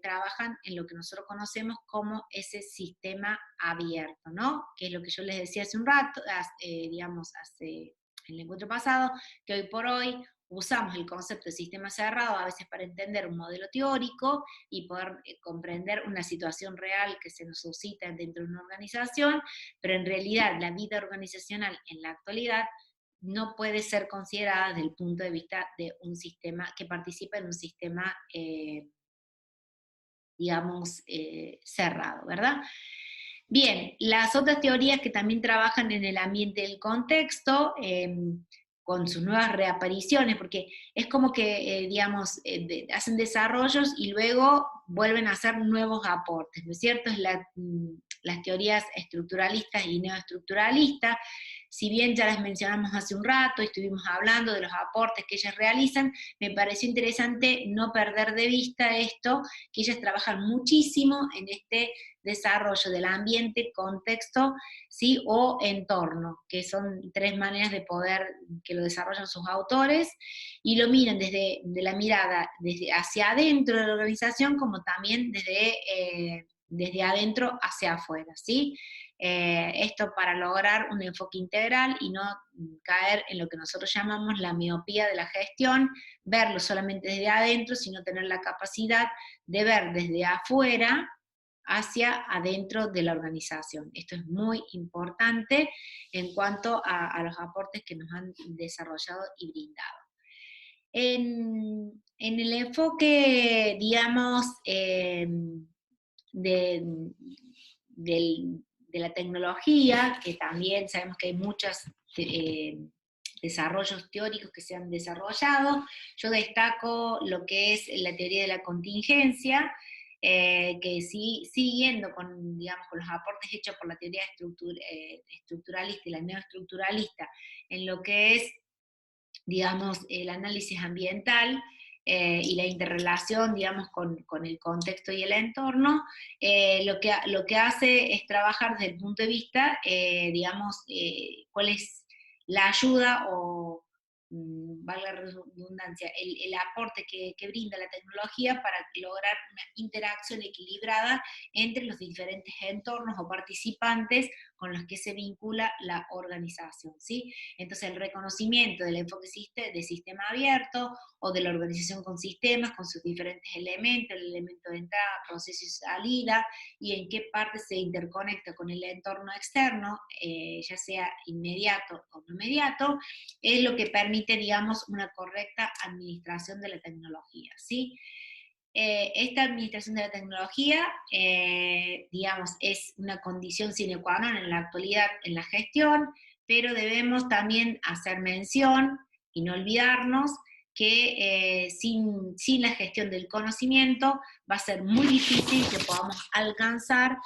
trabajan en lo que nosotros conocemos como ese sistema abierto, ¿no? Que es lo que yo les decía hace un rato, digamos, en el encuentro pasado, que hoy por hoy usamos el concepto de sistema cerrado a veces para entender un modelo teórico y poder comprender una situación real que se nos suscita dentro de una organización, pero en realidad la vida organizacional en la actualidad no puede ser considerada desde el punto de vista de un sistema que participa en un sistema, digamos, cerrado, ¿verdad? Bien, las otras teorías que también trabajan en el ambiente del contexto, con sus nuevas reapariciones, porque es como que, digamos, hacen desarrollos y luego vuelven a hacer nuevos aportes, ¿no es cierto? Las teorías estructuralistas y neoestructuralistas, si bien ya las mencionamos hace un rato, estuvimos hablando de los aportes que ellas realizan, me pareció interesante no perder de vista esto, que ellas trabajan muchísimo en este desarrollo del ambiente, contexto, ¿sí? O entorno, que son 3 maneras de poder que lo desarrollan sus autores, y lo miran desde de la mirada desde hacia adentro de la organización, como también desde adentro hacia afuera, ¿sí? Esto para lograr un enfoque integral y no caer en lo que nosotros llamamos la miopía de la gestión, verlo solamente desde adentro, sino tener la capacidad de ver desde afuera hacia adentro de la organización. Esto es muy importante en cuanto a los aportes que nos han desarrollado y brindado. En el enfoque, digamos, de, de la tecnología, que también sabemos que hay muchos desarrollos teóricos que se han desarrollado, yo destaco lo que es la teoría de la contingencia, que siguiendo con, digamos, con los aportes hechos por la teoría estructuralista y la neoestructuralista, en lo que es, digamos, el análisis ambiental, y la interrelación, digamos, con el contexto y el entorno, lo que hace es trabajar desde el punto de vista, digamos, cuál es la ayuda o, valga la redundancia, el aporte que brinda la tecnología para lograr una interacción equilibrada entre los diferentes entornos o participantes con los que se vincula la organización, ¿sí? Entonces el reconocimiento del enfoque de sistema abierto o de la organización con sistemas, con sus diferentes elementos, el elemento de entrada, proceso y salida, y en qué parte se interconecta con el entorno externo, ya sea inmediato o no inmediato, es lo que permite, digamos, una correcta administración de la tecnología, ¿sí? Esta administración de la tecnología, digamos, es una condición sine qua non en la actualidad en la gestión, pero debemos también hacer mención y no olvidarnos que sin la gestión del conocimiento va a ser muy difícil que podamos alcanzar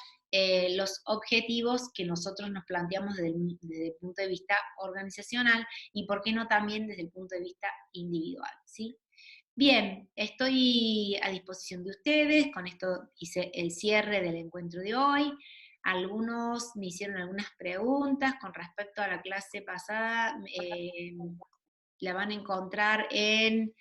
los objetivos que nosotros nos planteamos desde el punto de vista organizacional y, por qué no, también desde el punto de vista individual, ¿sí? Bien, estoy a disposición de ustedes, con esto hice el cierre del encuentro de hoy. Algunos me hicieron algunas preguntas con respecto a la clase pasada, la van a encontrar en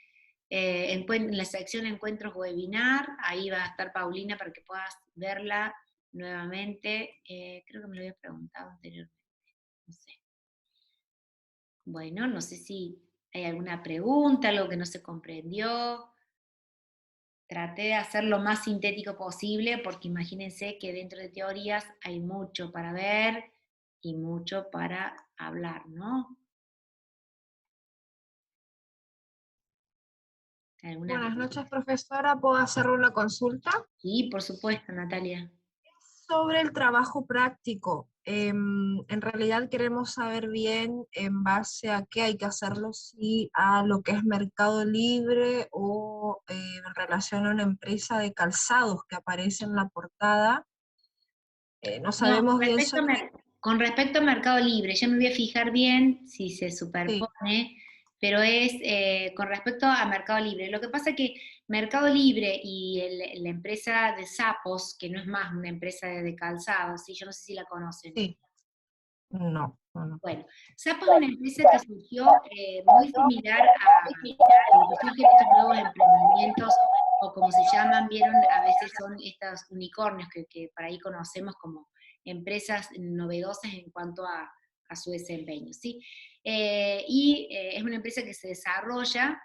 la sección Encuentros Webinar, ahí va a estar Paulina para que puedas verla nuevamente. Creo que me lo había preguntado anteriormente, no sé. Bueno, no sé si hay alguna pregunta, algo que no se comprendió. Traté de hacer lo más sintético posible, porque imagínense que dentro de teorías hay mucho para ver y mucho para hablar, ¿no? ¿Alguna? Buenas noches, profesora. ¿Puedo hacerle una consulta? Sí, por supuesto, Natalia. Sobre el trabajo práctico. En realidad queremos saber bien en base a qué hay que hacerlo, si a lo que es Mercado Libre o en relación a una empresa de calzados que aparece en la portada. No No, sabemos bien sobre... con respecto a Mercado Libre, yo me voy a fijar bien si se Sí, superpone, pero es con respecto a Mercado Libre. Lo que pasa es que Mercado Libre y la empresa de Sapos, que no es más una empresa de calzados, ¿sí? Yo no sé si la conocen. sí. No, no, no. Bueno, Sapos es una empresa que surgió muy similar a lo que surgen estos nuevos emprendimientos, o como se llaman, vieron, a veces son estos unicornios que por ahí conocemos como empresas novedosas en cuanto a su desempeño, ¿sí? Es una empresa que se desarrolla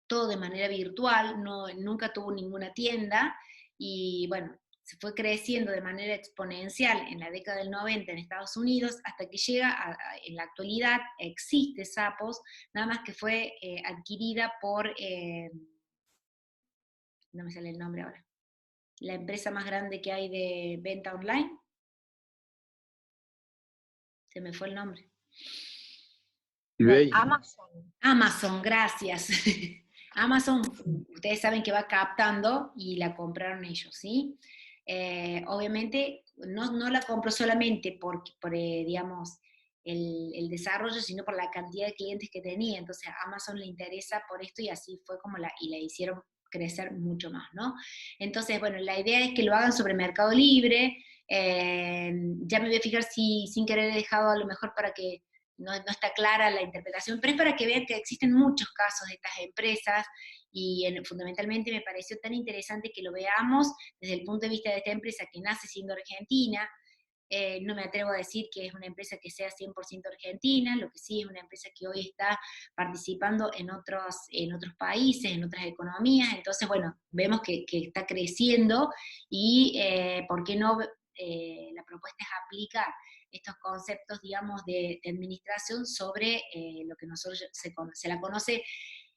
todo de manera virtual, nunca tuvo ninguna tienda, y bueno, se fue creciendo de manera exponencial en la década del 90 en Estados Unidos, hasta que llega en la actualidad, existe Sapos, nada más que fue adquirida por, no me sale el nombre ahora, la empresa más grande que hay de venta online, se me fue el nombre. eBay. Amazon. Amazon, gracias. Amazon, ustedes saben que va captando y la compraron ellos, ¿sí? Obviamente no la compró solamente digamos, el desarrollo, sino por la cantidad de clientes que tenía. Entonces a Amazon le interesa por esto, y así fue como la hicieron crecer mucho más, ¿no? Entonces, bueno, la idea es que lo hagan sobre Mercado Libre. Ya me voy a fijar si sin querer he dejado a lo mejor para que no está clara la interpretación, pero es para que vean que existen muchos casos de estas empresas, y fundamentalmente me pareció tan interesante que lo veamos desde el punto de vista de esta empresa que nace siendo argentina. No me atrevo a decir que es una empresa que sea 100% argentina, lo que sí es una empresa que hoy está participando en otros países, en otras economías. Entonces, bueno, vemos que está creciendo, y ¿por qué no? La propuesta es aplicar estos conceptos, digamos, de administración sobre lo que nosotros se la conoce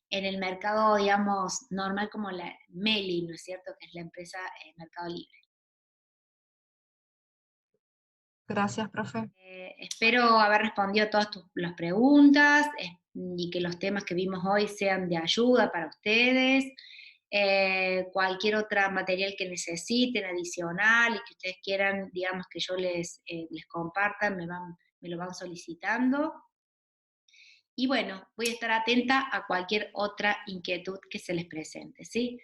en el mercado, digamos, normal como la Meli, ¿no es cierto?, que es la empresa Mercado Libre. Gracias, profe. Espero haber respondido a todas las preguntas, y que los temas que vimos hoy sean de ayuda para ustedes. Cualquier otro material que necesiten adicional y que ustedes quieran, digamos, que yo les comparta, me lo van solicitando. Y bueno, voy a estar atenta a cualquier otra inquietud que se les presente, ¿sí?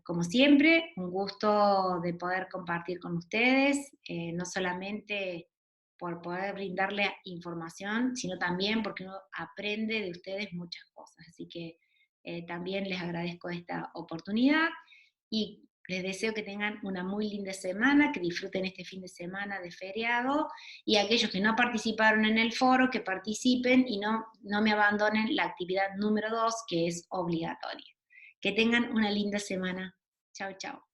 Como siempre, un gusto de poder compartir con ustedes, no solamente por poder brindarle información, sino también porque uno aprende de ustedes muchas cosas. Así que también les agradezco esta oportunidad y les deseo que tengan una muy linda semana, que disfruten este fin de semana de feriado, y aquellos que no participaron en el foro, que participen y no me abandonen la actividad número 2, que es obligatoria. Que tengan una linda semana. Chao, chao.